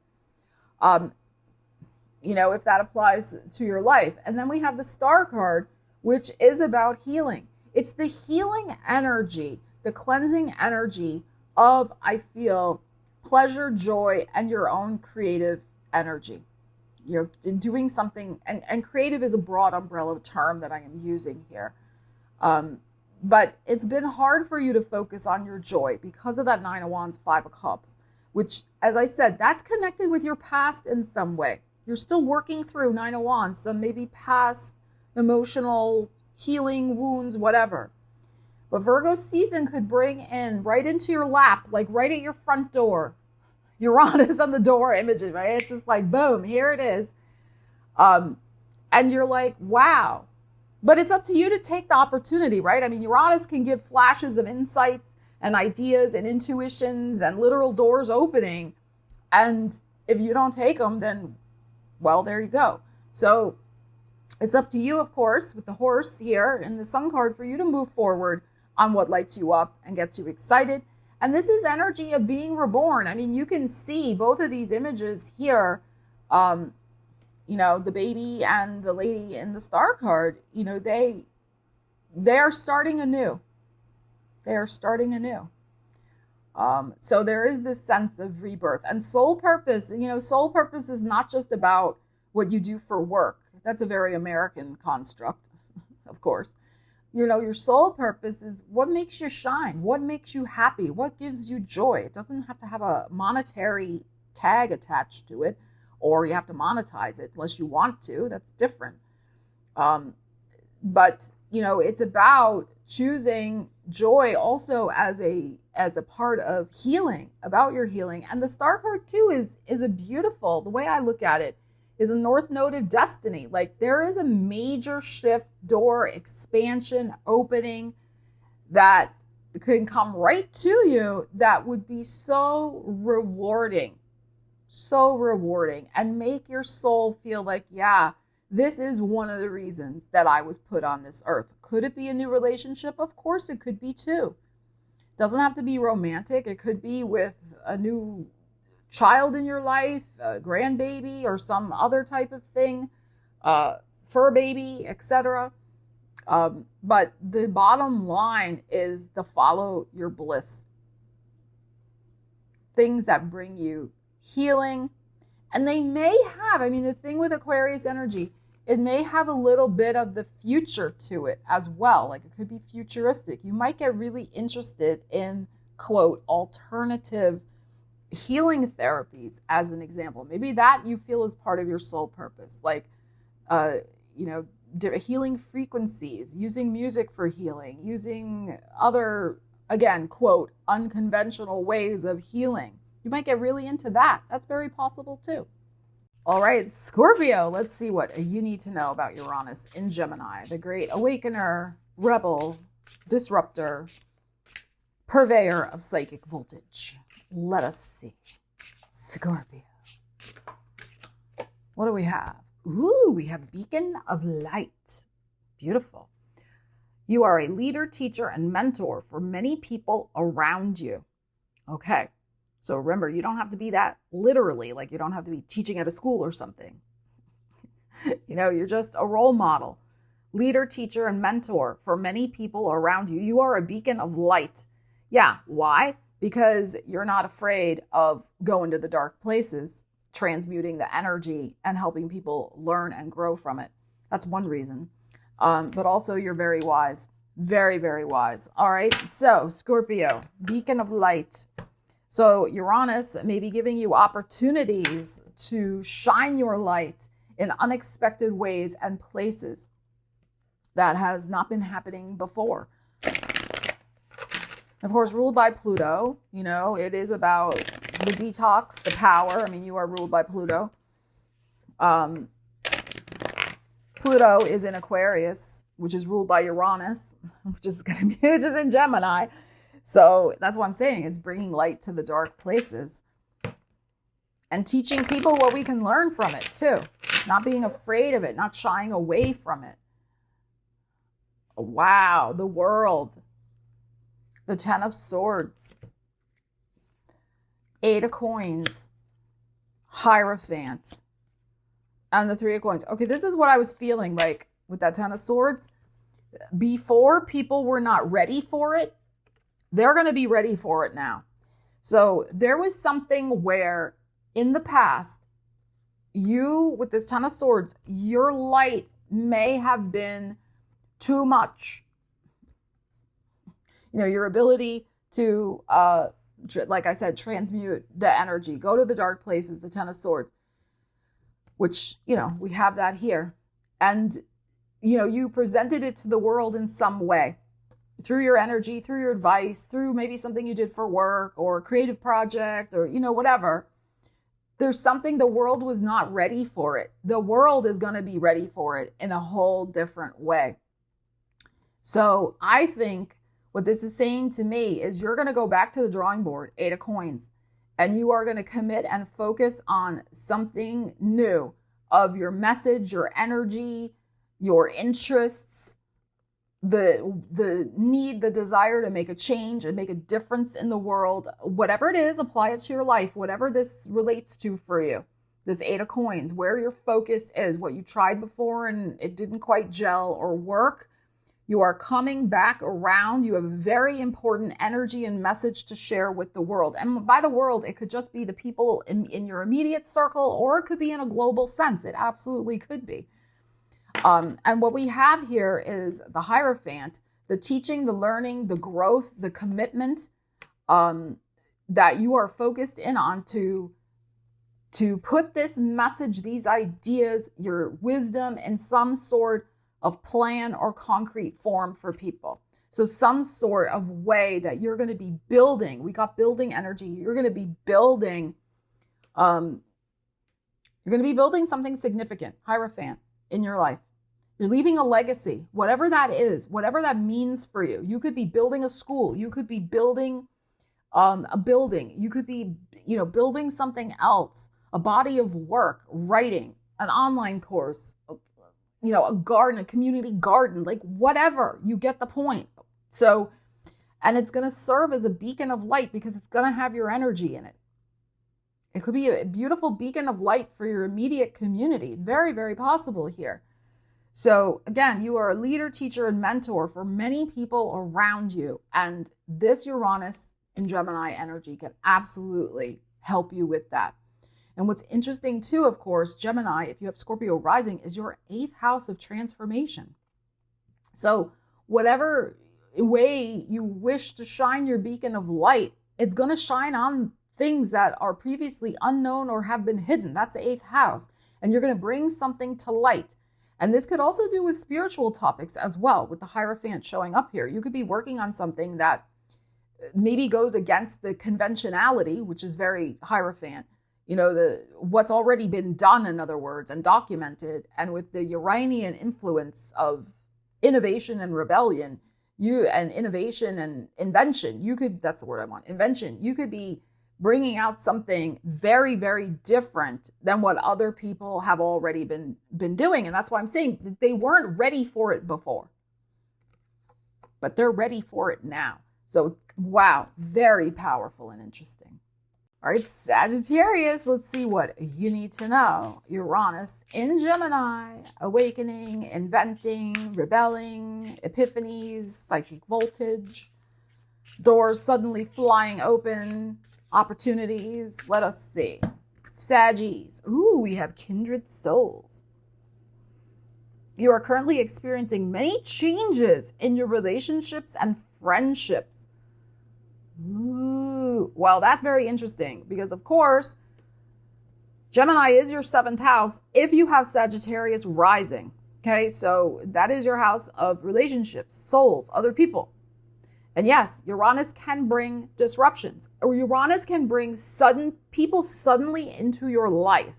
If that applies to your life. And then we have the Star card, which is about healing. It's the healing energy, the cleansing energy of, I feel, pleasure, joy, and your own creative energy. You're doing something, and creative is a broad umbrella term that I am using here. But it's been hard for you to focus on your joy because of that Nine of Wands, Five of Cups, which, as I said, that's connected with your past in some way. You're still working through Nine of Wands, some maybe past emotional healing, wounds, whatever. But Virgo season could bring in right into your lap, like right at your front door, Uranus on the door images, right? It's just like, boom, here it is. And you're like, wow. But it's up to you to take the opportunity, right? I mean, Uranus can give flashes of insights and ideas and intuitions and literal doors opening. And if you don't take them, then, well, there you go. So it's up to you, of course, with the horse here in the Sun card, for you to move forward on what lights you up and gets you excited. And this is energy of being reborn. I mean, you can see both of these images here, you know, the baby and the lady in the star card, you know, they are starting anew. They are starting anew. So there is this sense of rebirth and soul purpose. You know, soul purpose is not just about what you do for work. That's a very American construct, of course. You know, your soul purpose is what makes you shine, what makes you happy, what gives you joy. It doesn't have to have a monetary tag attached to it, or you have to monetize it unless you want to. That's different. But, you know, it's about choosing joy also as a part of healing, about your healing. And the star card too is a beautiful, the way I look at it, is a north node of destiny. Like, there is a major shift, door, expansion, opening that can come right to you that would be so rewarding and make your soul feel like, yeah, this is one of the reasons that I was put on this earth. Could it be a new relationship? Of course it could be too. Doesn't have to be romantic. It could be with a new child in your life, a grandbaby, or some other type of thing, fur baby, etc. But the bottom line is to follow your bliss. Things that bring you healing. And they may have, I mean, the thing with Aquarius energy, it may have a little bit of the future to it as well. Like, it could be futuristic. You might get really interested in, quote, alternative healing therapies, as an example. Maybe that you feel is part of your soul purpose, like, you know, healing frequencies, using music for healing, using other, again, quote, unconventional ways of healing. You might get really into that. That's very possible too. All right, Scorpio, let's see what you need to know about Uranus in Gemini, the great awakener, rebel, disruptor, purveyor of psychic voltage. Let us see. Scorpio. What do we have? Ooh, we have beacon of light. Beautiful. You are a leader, teacher, and mentor for many people around you. Okay. So remember, you don't have to be that literally, like you don't have to be teaching at a school or something. You know, you're just a role model, leader, teacher, and mentor for many people around you. You are a beacon of light. Yeah. Why? Because you're not afraid of going to the dark places, transmuting the energy and helping people learn and grow from it. That's one reason. But also you're very wise, very, very wise. All right. So Scorpio, beacon of light. So Uranus may be giving you opportunities to shine your light in unexpected ways and places that has not been happening before. Of course, ruled by Pluto, you know, it is about the detox, the power. I mean, you are ruled by Pluto. Pluto is in Aquarius, which is ruled by Uranus, which is in Gemini. So that's what I'm saying. It's bringing light to the dark places and teaching people what we can learn from it too. Not being afraid of it, not shying away from it. Wow, the World. The Ten of Swords. Eight of Coins. Hierophant. And the Three of Coins. Okay, this is what I was feeling like with that Ten of Swords. Before, people were not ready for it. They're going to be ready for it now. So there was something where in the past, you, with this Ten of Swords, your light may have been too much. You know, your ability to, like I said, transmute the energy, go to the dark places, the Ten of Swords, which, you know, we have that here. And, you know, you presented it to the world in some way, through your energy, through your advice, through maybe something you did for work or a creative project or, you know, whatever. There's something, the world was not ready for it. The world is going to be ready for it in a whole different way. So I think what this is saying to me is you're going to go back to the drawing board, 8 of Coins, and you are going to commit and focus on something new of your message, your energy, your interests, the need, the desire to make a change and make a difference in the world. Whatever it is, apply it to your life, whatever this relates to for you. This 8 of Coins, where your focus is, what you tried before and it didn't quite gel or work. You are coming back around. You have a very important energy and message to share with the world. And by the world, it could just be the people in your immediate circle, or it could be in a global sense. It absolutely could be. And what we have here is the Hierophant, the teaching, the learning, the growth, the commitment that you are focused in on to put this message, these ideas, your wisdom in some sort of plan or concrete form for people. So some sort of way that you're going to be building. We got building energy. You're going to be building, something significant, Hierophant, in your life. You're leaving a legacy, whatever that is, whatever that means for you. You could be building a school. You could be building a building. You could be, you know, building something else, a body of work, writing, an online course, you know, a garden, a community garden, like whatever. You get the point. So, and it's going to serve as a beacon of light because it's going to have your energy in it. It could be a beautiful beacon of light for your immediate community. Very, very possible here. So again, you are a leader, teacher, and mentor for many people around you. And this Uranus and Gemini energy can absolutely help you with that. And what's interesting too, of course, Gemini, if you have Scorpio rising, is your 8th house of transformation. So whatever way you wish to shine your beacon of light, it's going to shine on things that are previously unknown or have been hidden. That's the 8th house. And you're going to bring something to light. And this could also do with spiritual topics as well, with the Hierophant showing up here. You could be working on something that maybe goes against the conventionality, which is very Hierophant. You know, what's already been done, in other words, and documented. And with the Uranian influence of innovation and rebellion, and innovation and invention, that's the word I want, invention, you could be bringing out something very, very different than what other people have already been doing. And that's why I'm saying that they weren't ready for it before, but they're ready for it now. So, wow, very powerful and interesting. All right, Sagittarius, let's see what you need to know. Uranus in Gemini, awakening, inventing, rebelling, epiphanies, psychic voltage, doors suddenly flying open, opportunities. Let us see. Saggies. Ooh, we have kindred souls. You are currently experiencing many changes in your relationships and friendships. Ooh, well, that's very interesting because, of course, Gemini is your 7th house if you have Sagittarius rising. Okay, so that is your house of relationships, souls, other people. And yes, Uranus can bring disruptions, or Uranus can bring people suddenly into your life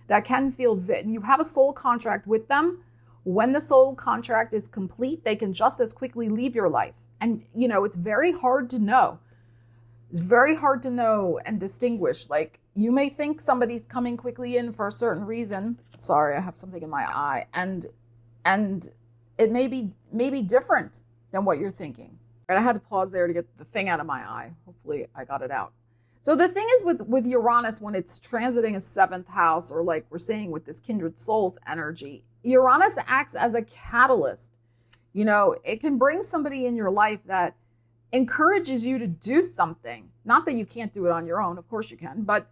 that can feel, you have a soul contract with them. When the soul contract is complete, they can just as quickly leave your life. And, you know, it's very hard to know. It's very hard to know and distinguish. Like, you may think somebody's coming quickly in for a certain reason. Sorry, I have something in my eye. And it may be different than what you're thinking. And I had to pause there to get the thing out of my eye. Hopefully I got it out. So the thing is with Uranus, when it's transiting a 7th house, or like we're saying with this kindred souls energy, Uranus acts as a catalyst. You know, it can bring somebody in your life that encourages you to do something. Not that you can't do it on your own, of course you can, but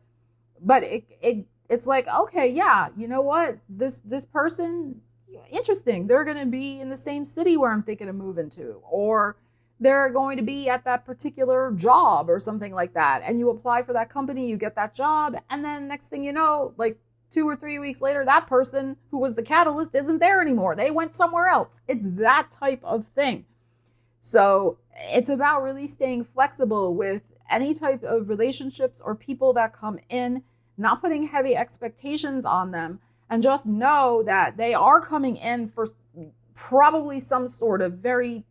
it's like, okay, yeah, you know what? This person, interesting. They're going to be in the same city where I'm thinking of moving to, or they're going to be at that particular job or something like that. And you apply for that company, you get that job. And then next thing you know, like 2 or 3 weeks later, that person who was the catalyst isn't there anymore. They went somewhere else. It's that type of thing. So it's about really staying flexible with any type of relationships or people that come in, not putting heavy expectations on them, and just know that they are coming in for probably some sort of very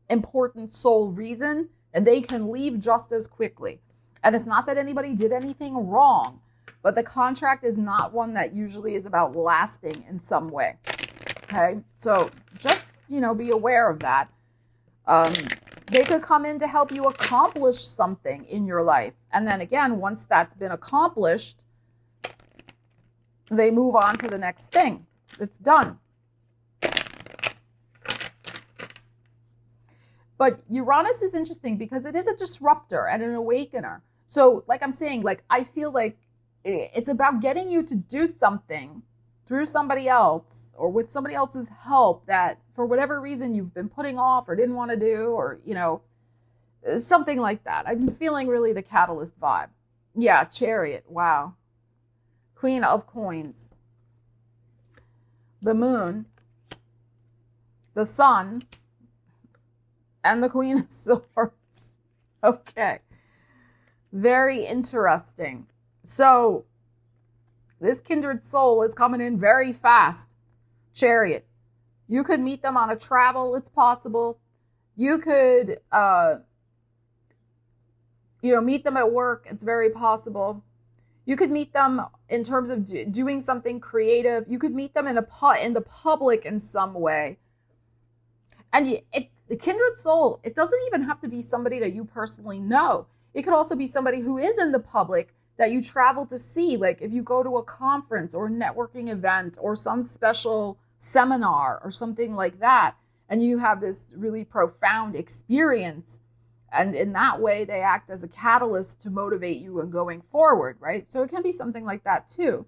important soul reason, and they can leave just as quickly. And it's not that anybody did anything wrong, but the contract is not one that usually is about lasting in some way. Okay, so just, be aware of that. They could come in to help you accomplish something in your life. And then again, once that's been accomplished, they move on to the next thing. It's done. But Uranus is interesting because it is a disruptor and an awakener. So like I'm saying, I feel like it's about getting you to do something through somebody else or with somebody else's help that for whatever reason you've been putting off or didn't want to do, or, something like that. I've been feeling really the catalyst vibe. Yeah, Chariot. Wow. Queen of Coins. The Moon. The Sun. And the Queen of Swords. Okay. Very interesting. So this kindred soul is coming in very fast. Chariot. You could meet them on a travel. It's possible. You could, meet them at work. It's very possible. You could meet them in terms of doing something creative. You could meet them in the public in some way. And the kindred soul, it doesn't even have to be somebody that you personally know. It could also be somebody who is in the public that you travel to see. Like if you go to a conference or a networking event or some special seminar or something like that, and you have this really profound experience, and in that way they act as a catalyst to motivate you in going forward, right? So it can be something like that too.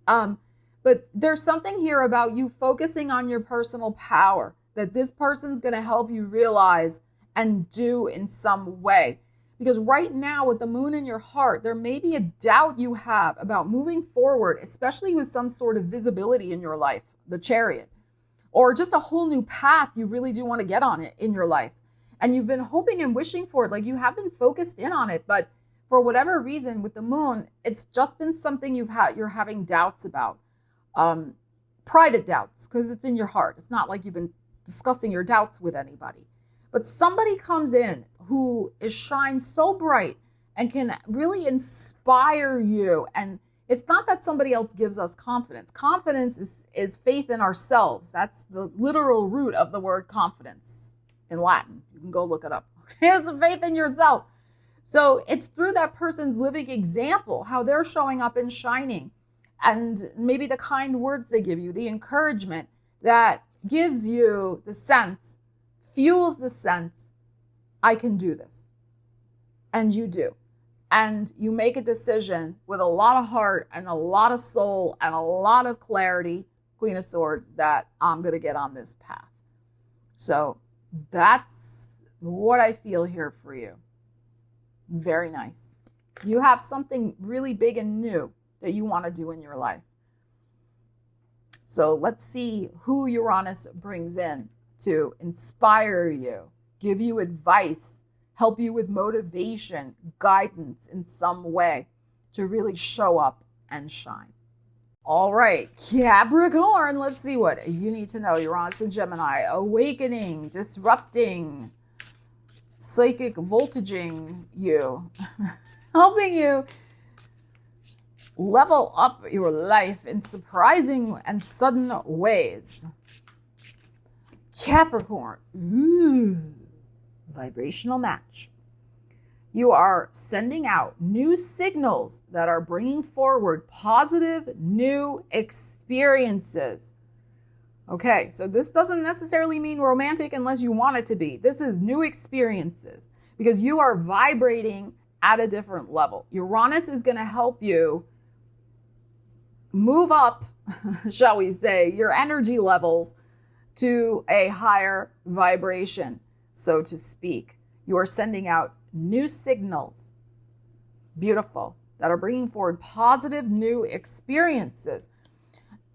But there's something here about you focusing on your personal power that this person's going to help you realize and do in some way. Because right now with the moon in your heart, there may be a doubt you have about moving forward, especially with some sort of visibility in your life, the Chariot, or just a whole new path you really do want to get on it in your life. And you've been hoping and wishing for it, like you have been focused in on it, but for whatever reason with the moon, it's just been something you're having doubts about. Private doubts, because it's in your heart. It's not like you've been discussing your doubts with anybody. But somebody comes in who shines so bright and can really inspire you. And it's not that somebody else gives us confidence. Confidence is faith in ourselves. That's the literal root of the word confidence in Latin. You can go look it up. Okay? It's faith in yourself. So it's through that person's living example, how they're showing up and shining, and maybe the kind words they give you, the encouragement that gives you the sense, fuels the sense, I can do this. And you do. And you make a decision with a lot of heart and a lot of soul and a lot of clarity, Queen of Swords, that I'm going to get on this path. So that's what I feel here for you. Very nice. You have something really big and new that you want to do in your life. So let's see who Uranus brings in to inspire you, give you advice, help you with motivation, guidance in some way to really show up and shine. All right, Capricorn, let's see what you need to know. Uranus and Gemini, awakening, disrupting, psychic voltaging you, helping you level up your life in surprising and sudden ways. Capricorn, vibrational match. You are sending out new signals that are bringing forward positive new experiences. Okay, so this doesn't necessarily mean romantic unless you want it to be. This is new experiences because you are vibrating at a different level. Uranus is going to help you move up, shall we say, your energy levels to a higher vibration, so to speak. You are sending out new signals, beautiful, that are bringing forward positive new experiences.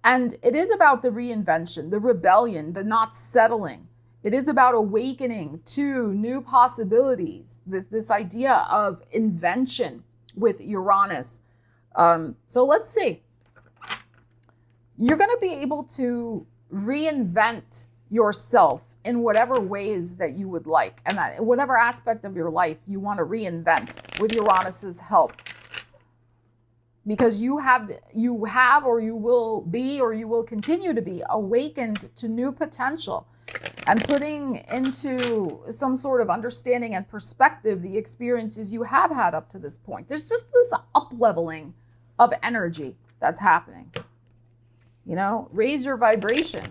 And it is about the reinvention, the rebellion, the not settling. It is about awakening to new possibilities, this idea of invention with Uranus. So let's see. You're going to be able to reinvent yourself in whatever ways that you would like, and that whatever aspect of your life you want to reinvent with Uranus's help. Because you have, or you will be, or you will continue to be awakened to new potential and putting into some sort of understanding and perspective the experiences you have had up to this point. There's just this up-leveling of energy that's happening. You know, raise your vibration.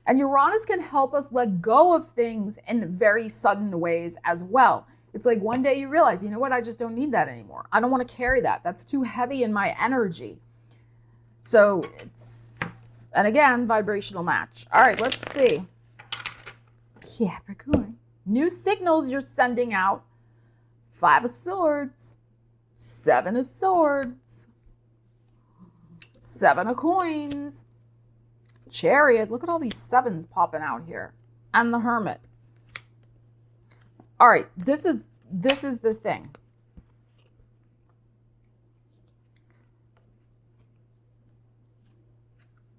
And Uranus can help us let go of things in very sudden ways as well. It's like one day you realize, you know what, I just don't need that anymore. I don't want to carry that. That's too heavy in my energy. So it's, and again, vibrational match. All right, let's see. Capricorn. New signals you're sending out. 5 of Swords. 7 of Swords. 7 of Coins. Chariot. Look at all these 7s popping out here. And the Hermit. All right, this is the thing.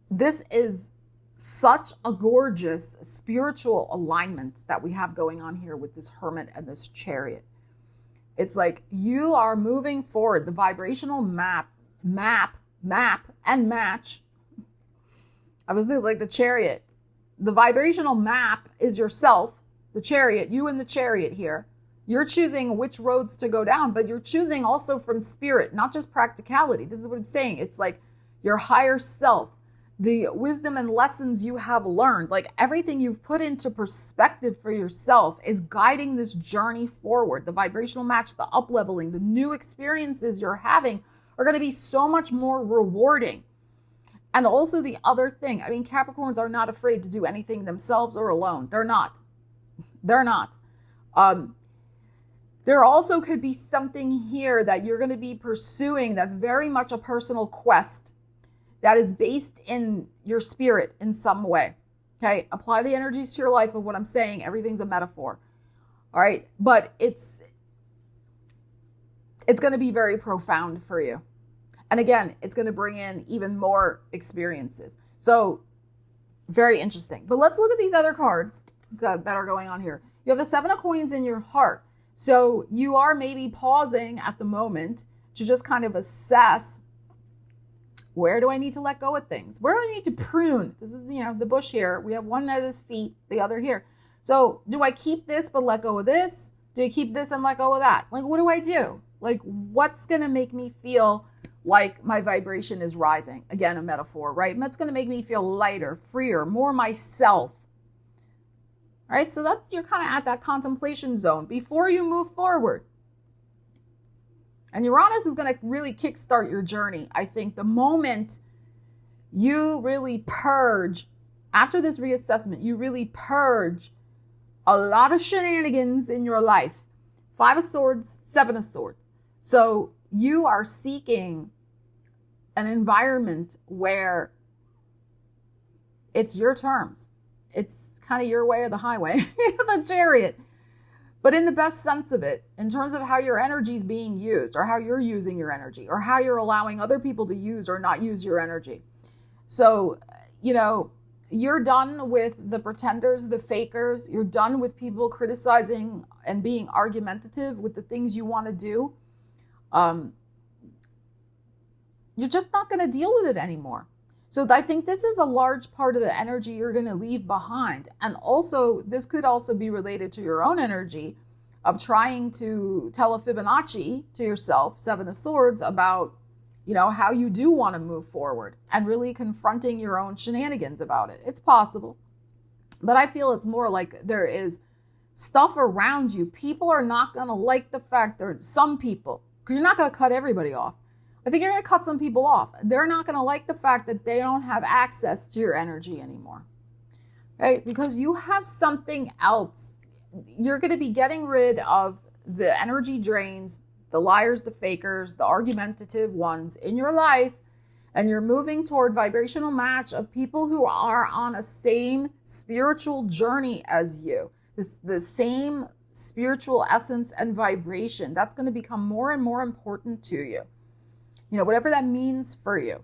This is such a gorgeous spiritual alignment that we have going on here with this Hermit and this Chariot. It's like you are moving forward. The vibrational map, and match. I was like the Chariot. The vibrational map is yourself. The Chariot, you and the Chariot here. You're choosing which roads to go down, but you're choosing also from spirit, not just practicality. This is what I'm saying. It's like your higher self, the wisdom and lessons you have learned, like everything you've put into perspective for yourself is guiding this journey forward. The vibrational match, the up-leveling, the new experiences you're having are going to be so much more rewarding. And also the other thing, I mean, Capricorns are not afraid to do anything themselves or alone. They're not. They're not. There also could be something here that you're going to be pursuing that's very much a personal quest that is based in your spirit in some way. Okay, apply the energies to your life of what I'm saying. Everything's a metaphor. All right, but it's going to be very profound for you. And again, it's going to bring in even more experiences. So very interesting. But let's look at these other cards that are going on here. You have the 7 of Coins in your heart. So you are maybe pausing at the moment to just kind of assess, where do I need to let go of things? Where do I need to prune? This is, you know, the bush here. We have one at his feet, the other here. So do I keep this but let go of this? Do I keep this and let go of that? Like, what do I do? Like, what's going to make me feel like my vibration is rising? Again, a metaphor, right? That's going to make me feel lighter, freer, more myself. All right, so that's, you're kind of at that contemplation zone before you move forward. And Uranus is going to really kickstart your journey. I think the moment you really purge, after this reassessment, you really purge a lot of shenanigans in your life. 5 of Swords, 7 of Swords. So you are seeking an environment where it's your terms. It's kind of your way or the highway, the Chariot. But in the best sense of it, in terms of how your energy is being used, or how you're using your energy, or how you're allowing other people to use or not use your energy. So, you know, you're done with the pretenders, the fakers. You're done with people criticizing and being argumentative with the things you want to do. You're just not going to deal with it anymore. So I think this is a large part of the energy you're going to leave behind. And also, this could also be related to your own energy of trying to tell a Fibonacci to yourself, 7 of Swords, about, you know, how you do want to move forward and really confronting your own shenanigans about it. It's possible. But I feel it's more like there is stuff around you. People are not going to like the fact that some people, because you're not going to cut everybody off. I think you're going to cut some people off. They're not going to like the fact that they don't have access to your energy anymore. Okay? Because you have something else. You're going to be getting rid of the energy drains, the liars, the fakers, the argumentative ones in your life. And you're moving toward vibrational match of people who are on a same spiritual journey as you. The same spiritual essence and vibration. That's going to become more and more important to you. You know, whatever that means for you.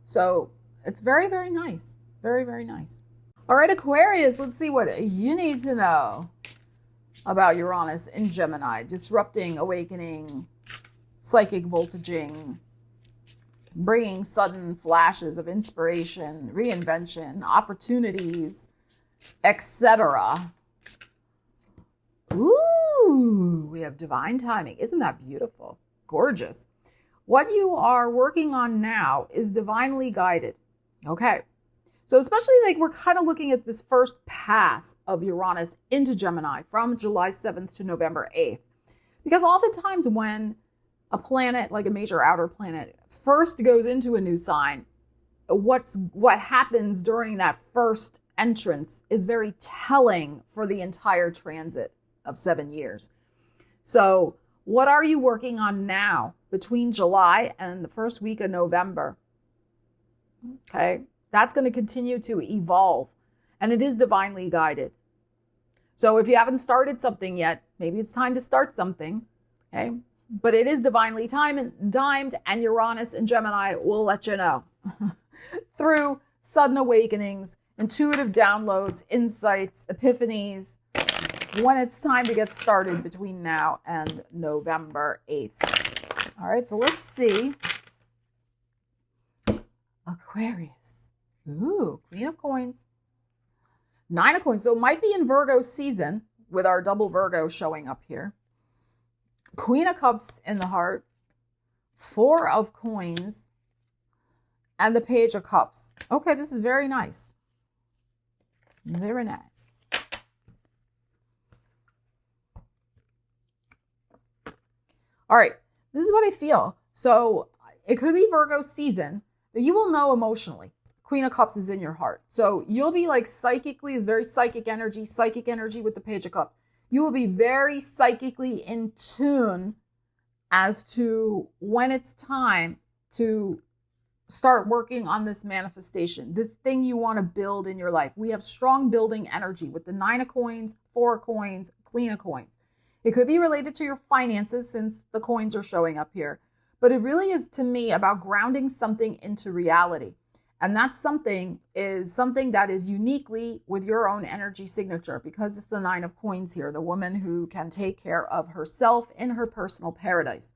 So it's very, very nice. Very, very nice. All right, Aquarius, let's see what you need to know about Uranus in Gemini. Disrupting, awakening, psychic voltaging, bringing sudden flashes of inspiration, reinvention, opportunities, etc. Ooh, we have divine timing. Isn't that beautiful? Gorgeous. What you are working on now is divinely guided. Okay. So especially like we're kind of looking at this first pass of Uranus into Gemini from July 7th to November 8th. Because oftentimes when a planet, like a major outer planet, first goes into a new sign, what happens during that first entrance is very telling for the entire transit of 7 years. So what are you working on now between July and the first week of November? Okay, that's going to continue to evolve, and it is divinely guided. So if you haven't started something yet, maybe it's time to start something. Okay, but it is divinely timed, and Uranus and Gemini will let you know through sudden awakenings, intuitive downloads, insights, epiphanies, when it's time to get started between now and November 8th. All right, so let's see. Aquarius. Ooh, Queen of Coins. 9 of Coins. So it might be in Virgo season with our double Virgo showing up here. Queen of Cups in the heart. 4 of Coins. And the Page of Cups. Okay, this is very nice. Very nice. All right, this is what I feel. So it could be Virgo season, but you will know emotionally. Queen of Cups is in your heart. So you'll be like psychically, is very psychic energy with the Page of Cups. You will be very psychically in tune as to when it's time to start working on this manifestation, this thing you want to build in your life. We have strong building energy with the 9 of Coins, 4 of Coins, Queen of Coins. It could be related to your finances since the coins are showing up here. But it really is, to me, about grounding something into reality. And that's something that is uniquely with your own energy signature, because it's the 9 of Coins here, the woman who can take care of herself in her personal paradise.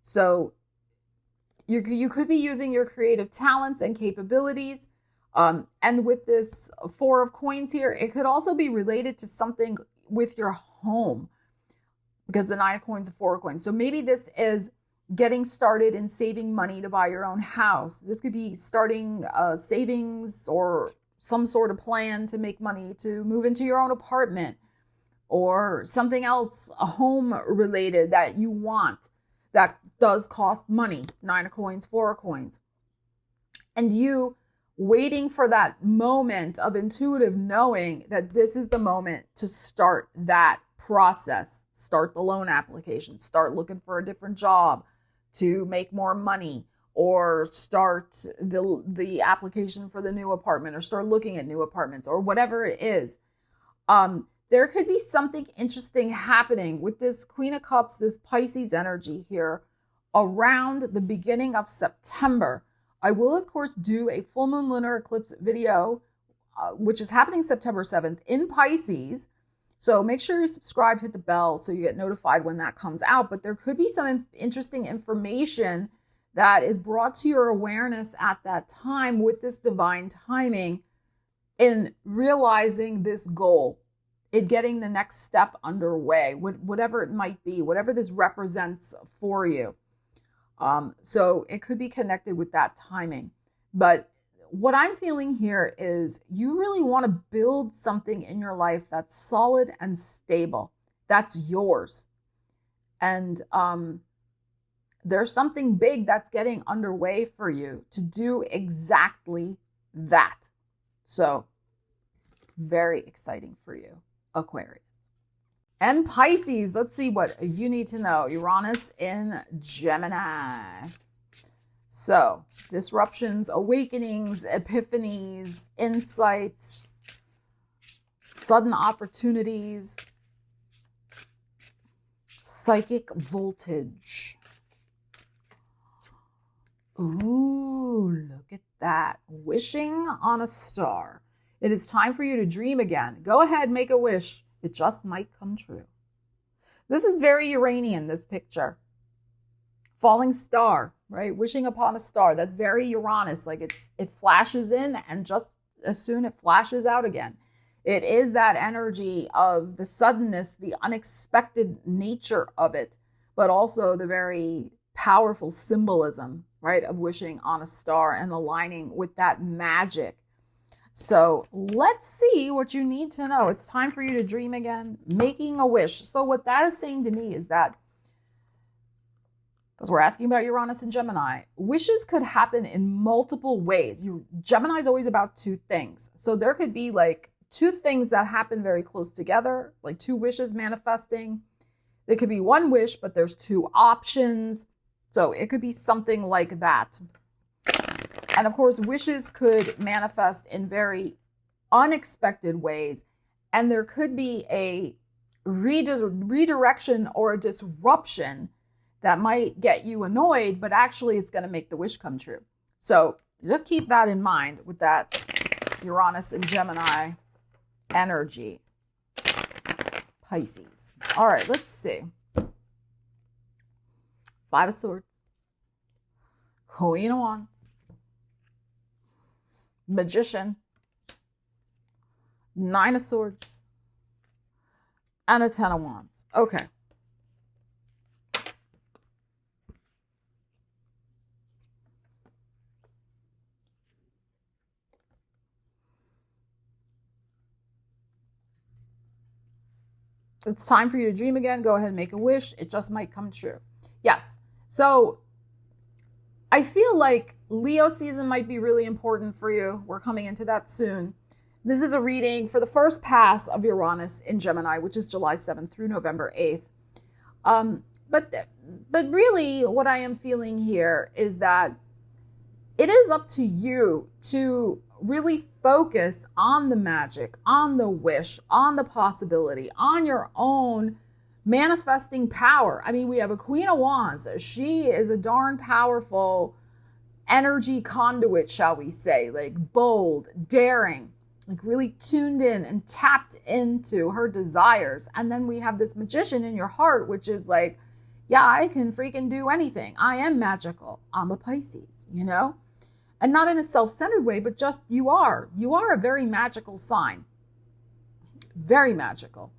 So you could be using your creative talents and capabilities. And with this 4 of Coins here, it could also be related to something with your home, because the 9 of Coins and 4 of Coins. So maybe this is getting started in saving money to buy your own house. This could be starting savings or some sort of plan to make money to move into your own apartment, or something else, a home related that you want that does cost money. 9 of Coins, 4 of Coins. And you waiting for that moment of intuitive knowing that this is the moment to start that process, start the loan application, start looking for a different job to make more money, or start the application for the new apartment, or start looking at new apartments, or whatever it is. There could be something interesting happening with this Queen of Cups, this Pisces energy here around the beginning of September. I will, of course, do a full moon lunar eclipse video, which is happening September 7th in Pisces. So make sure you're subscribed, hit the bell so you get notified when that comes out. But there could be some interesting information that is brought to your awareness at that time with this divine timing in realizing this goal, in getting the next step underway, whatever it might be, whatever this represents for you. So it could be connected with that timing. But what I'm feeling here is you really want to build something in your life that's solid and stable. That's yours. And there's something big that's getting underway for you to do exactly that. So very exciting for you, Aquarius. And Pisces, let's see what you need to know. Uranus in Gemini. So disruptions, awakenings, epiphanies, insights, sudden opportunities, psychic voltage. Ooh, look at that. Wishing on a star. It is time for you to dream again. Go ahead, make a wish. It just might come true. This is very Uranian, this picture. Falling star, right? Wishing upon a star. That's very Uranus. Like it flashes in and just as soon it flashes out again. It is that energy of the suddenness, the unexpected nature of it, but also the very powerful symbolism, right, of wishing on a star and aligning with that magic. So let's see what you need to know. It's time for you to dream again, making a wish. So what that is saying to me is that, because we're asking about Uranus and Gemini, wishes could happen in multiple ways. Gemini is always about two things. So there could be like two things that happen very close together, like two wishes manifesting. There could be one wish, but there's two options. So it could be something like that. And of course, wishes could manifest in very unexpected ways. And there could be a redirection or a disruption that might get you annoyed, but actually it's going to make the wish come true. So just keep that in mind with that Uranus and Gemini energy. Pisces. All right, let's see. Five of Swords. Queen of Wands. Magician. Nine of Swords. And a Ten of Wands. Okay. It's time for you to dream again. Go ahead and make a wish. It just might come true. Yes. So I feel like Leo season might be really important for you. We're coming into that soon. This is a reading for the first pass of Uranus in Gemini, which is July 7th through November 8th. But really what I am feeling here is that it is up to you to really focus on the magic, on the wish, on the possibility, on your own manifesting power. I mean, we have a Queen of Wands. She is a darn powerful energy conduit, shall we say, like bold, daring, like really tuned in and tapped into her desires. And then we have this Magician in your heart, which is like, yeah, I can freaking do anything. I am magical. I'm a Pisces, you know? And not in a self-centered way, but just you are. You are a very magical sign. Very magical.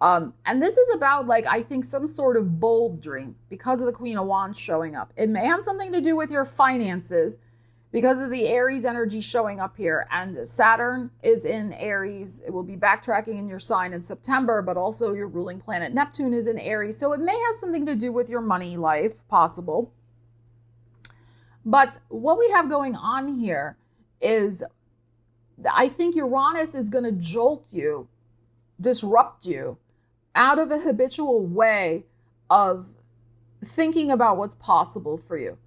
And this is about, like, I think some sort of bold dream because of the Queen of Wands showing up. It may have something to do with your finances because of the Aries energy showing up here. And Saturn is in Aries. It will be backtracking in your sign in September, but also your ruling planet Neptune is in Aries. So it may have something to do with your money life, possible. But what we have going on here is, I think Uranus is going to jolt you, disrupt you out of a habitual way of thinking about what's possible for you.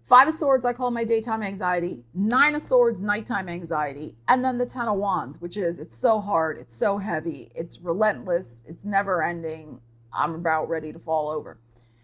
Five of Swords, I call my daytime anxiety. Nine of Swords, nighttime anxiety. And then the Ten of Wands, which is, it's so hard, it's so heavy, it's relentless, it's never ending. I'm about ready to fall over.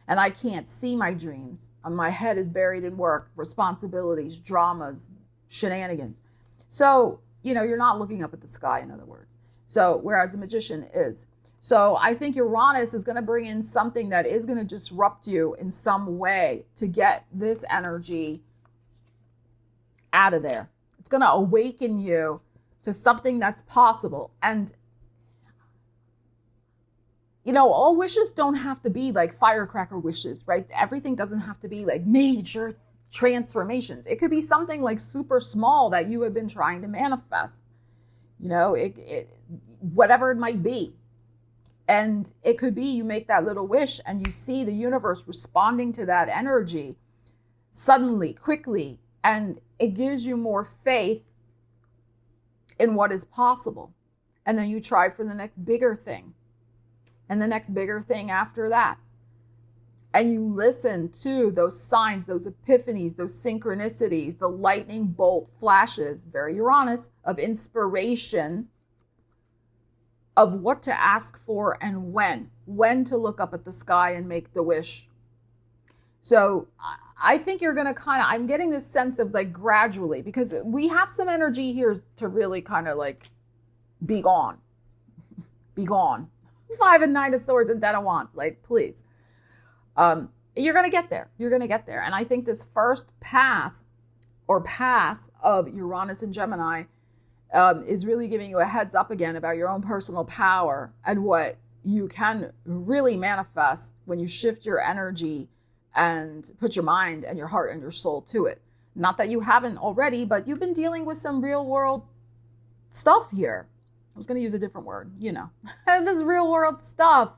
And I can't see my dreams. My head is buried in work, responsibilities, dramas, shenanigans. So, you know, you're not looking up at the sky, in other words. So, whereas the Magician is. So I think Uranus is going to bring in something that is going to disrupt you in some way to get this energy out of there. It's going to awaken you to something that's possible. And you know, all wishes don't have to be like firecracker wishes, right? Everything doesn't have to be like major transformations. It could be something like super small that you have been trying to manifest. You know, whatever it might be. And it could be you make that little wish and you see the universe responding to that energy suddenly, quickly, and it gives you more faith in what is possible. And then you try for the next bigger thing and the next bigger thing after that. And you listen to those signs, those epiphanies, those synchronicities, the lightning bolt flashes, very Uranus, of inspiration of what to ask for and when to look up at the sky and make the wish. So I think you're going to I'm getting this sense of like gradually, because we have some energy here to really kind of like be gone. Be gone. 5 and 9 of swords and 10 of wands, like please. You're going to get there. You're going to get there. And I think this first path or pass of Uranus and Gemini is really giving you a heads up again about your own personal power and what you can really manifest when you shift your energy and put your mind and your heart and your soul to it. Not that you haven't already, but you've been dealing with some real world stuff here. I was going to use a different word, this real world stuff.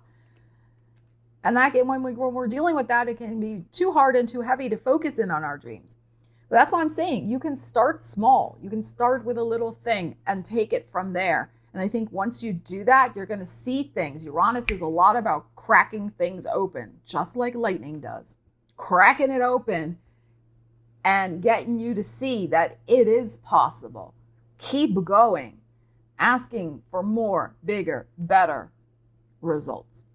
And that when we're dealing with that, it can be too hard and too heavy to focus in on our dreams. But that's what I'm saying. You can start small. You can start with a little thing and take it from there. And I think once you do that, you're going to see things. Uranus is a lot about cracking things open, just like lightning does. Cracking it open and getting you to see that it is possible. Keep going, asking for more, bigger, better results.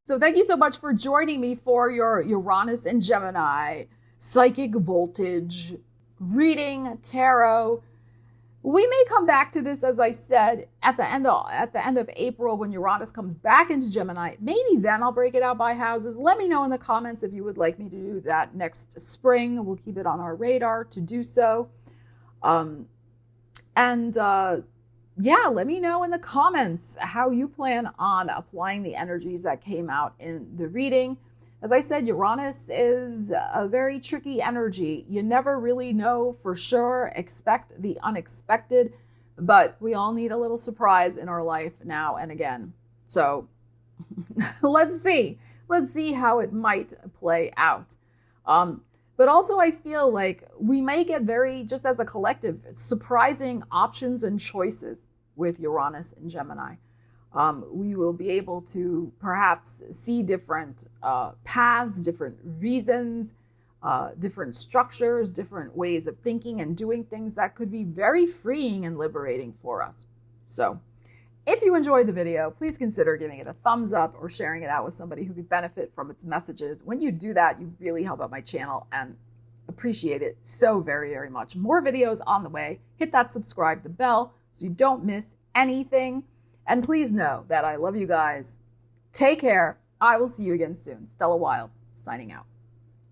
So thank you so much for joining me for your Uranus and Gemini psychic voltage reading tarot. We may come back to this, as I said, at the end of April when Uranus comes back into Gemini. Maybe then I'll break it out by houses. Let me know in the comments if you would like me to do that next spring. We'll keep it on our radar to do so. Yeah, let me know in the comments how you plan on applying the energies that came out in the reading. As I said, Uranus is a very tricky energy. You never really know for sure. Expect the unexpected, but we all need a little surprise in our life now and again. So let's see how it might play out. But also I feel like we may get very, just as a collective, surprising options and choices with Uranus and Gemini. We will be able to perhaps see different paths, different reasons, different structures, different ways of thinking and doing things that could be very freeing and liberating for us. So if you enjoyed the video, please consider giving it a thumbs up or sharing it out with somebody who could benefit from its messages. When you do that, you really help out my channel and appreciate it so very, very much. More videos on the way. Hit that subscribe, the bell, so you don't miss anything. And please know that I love you guys. Take care. I will see you again soon. Stella Wilde, signing out.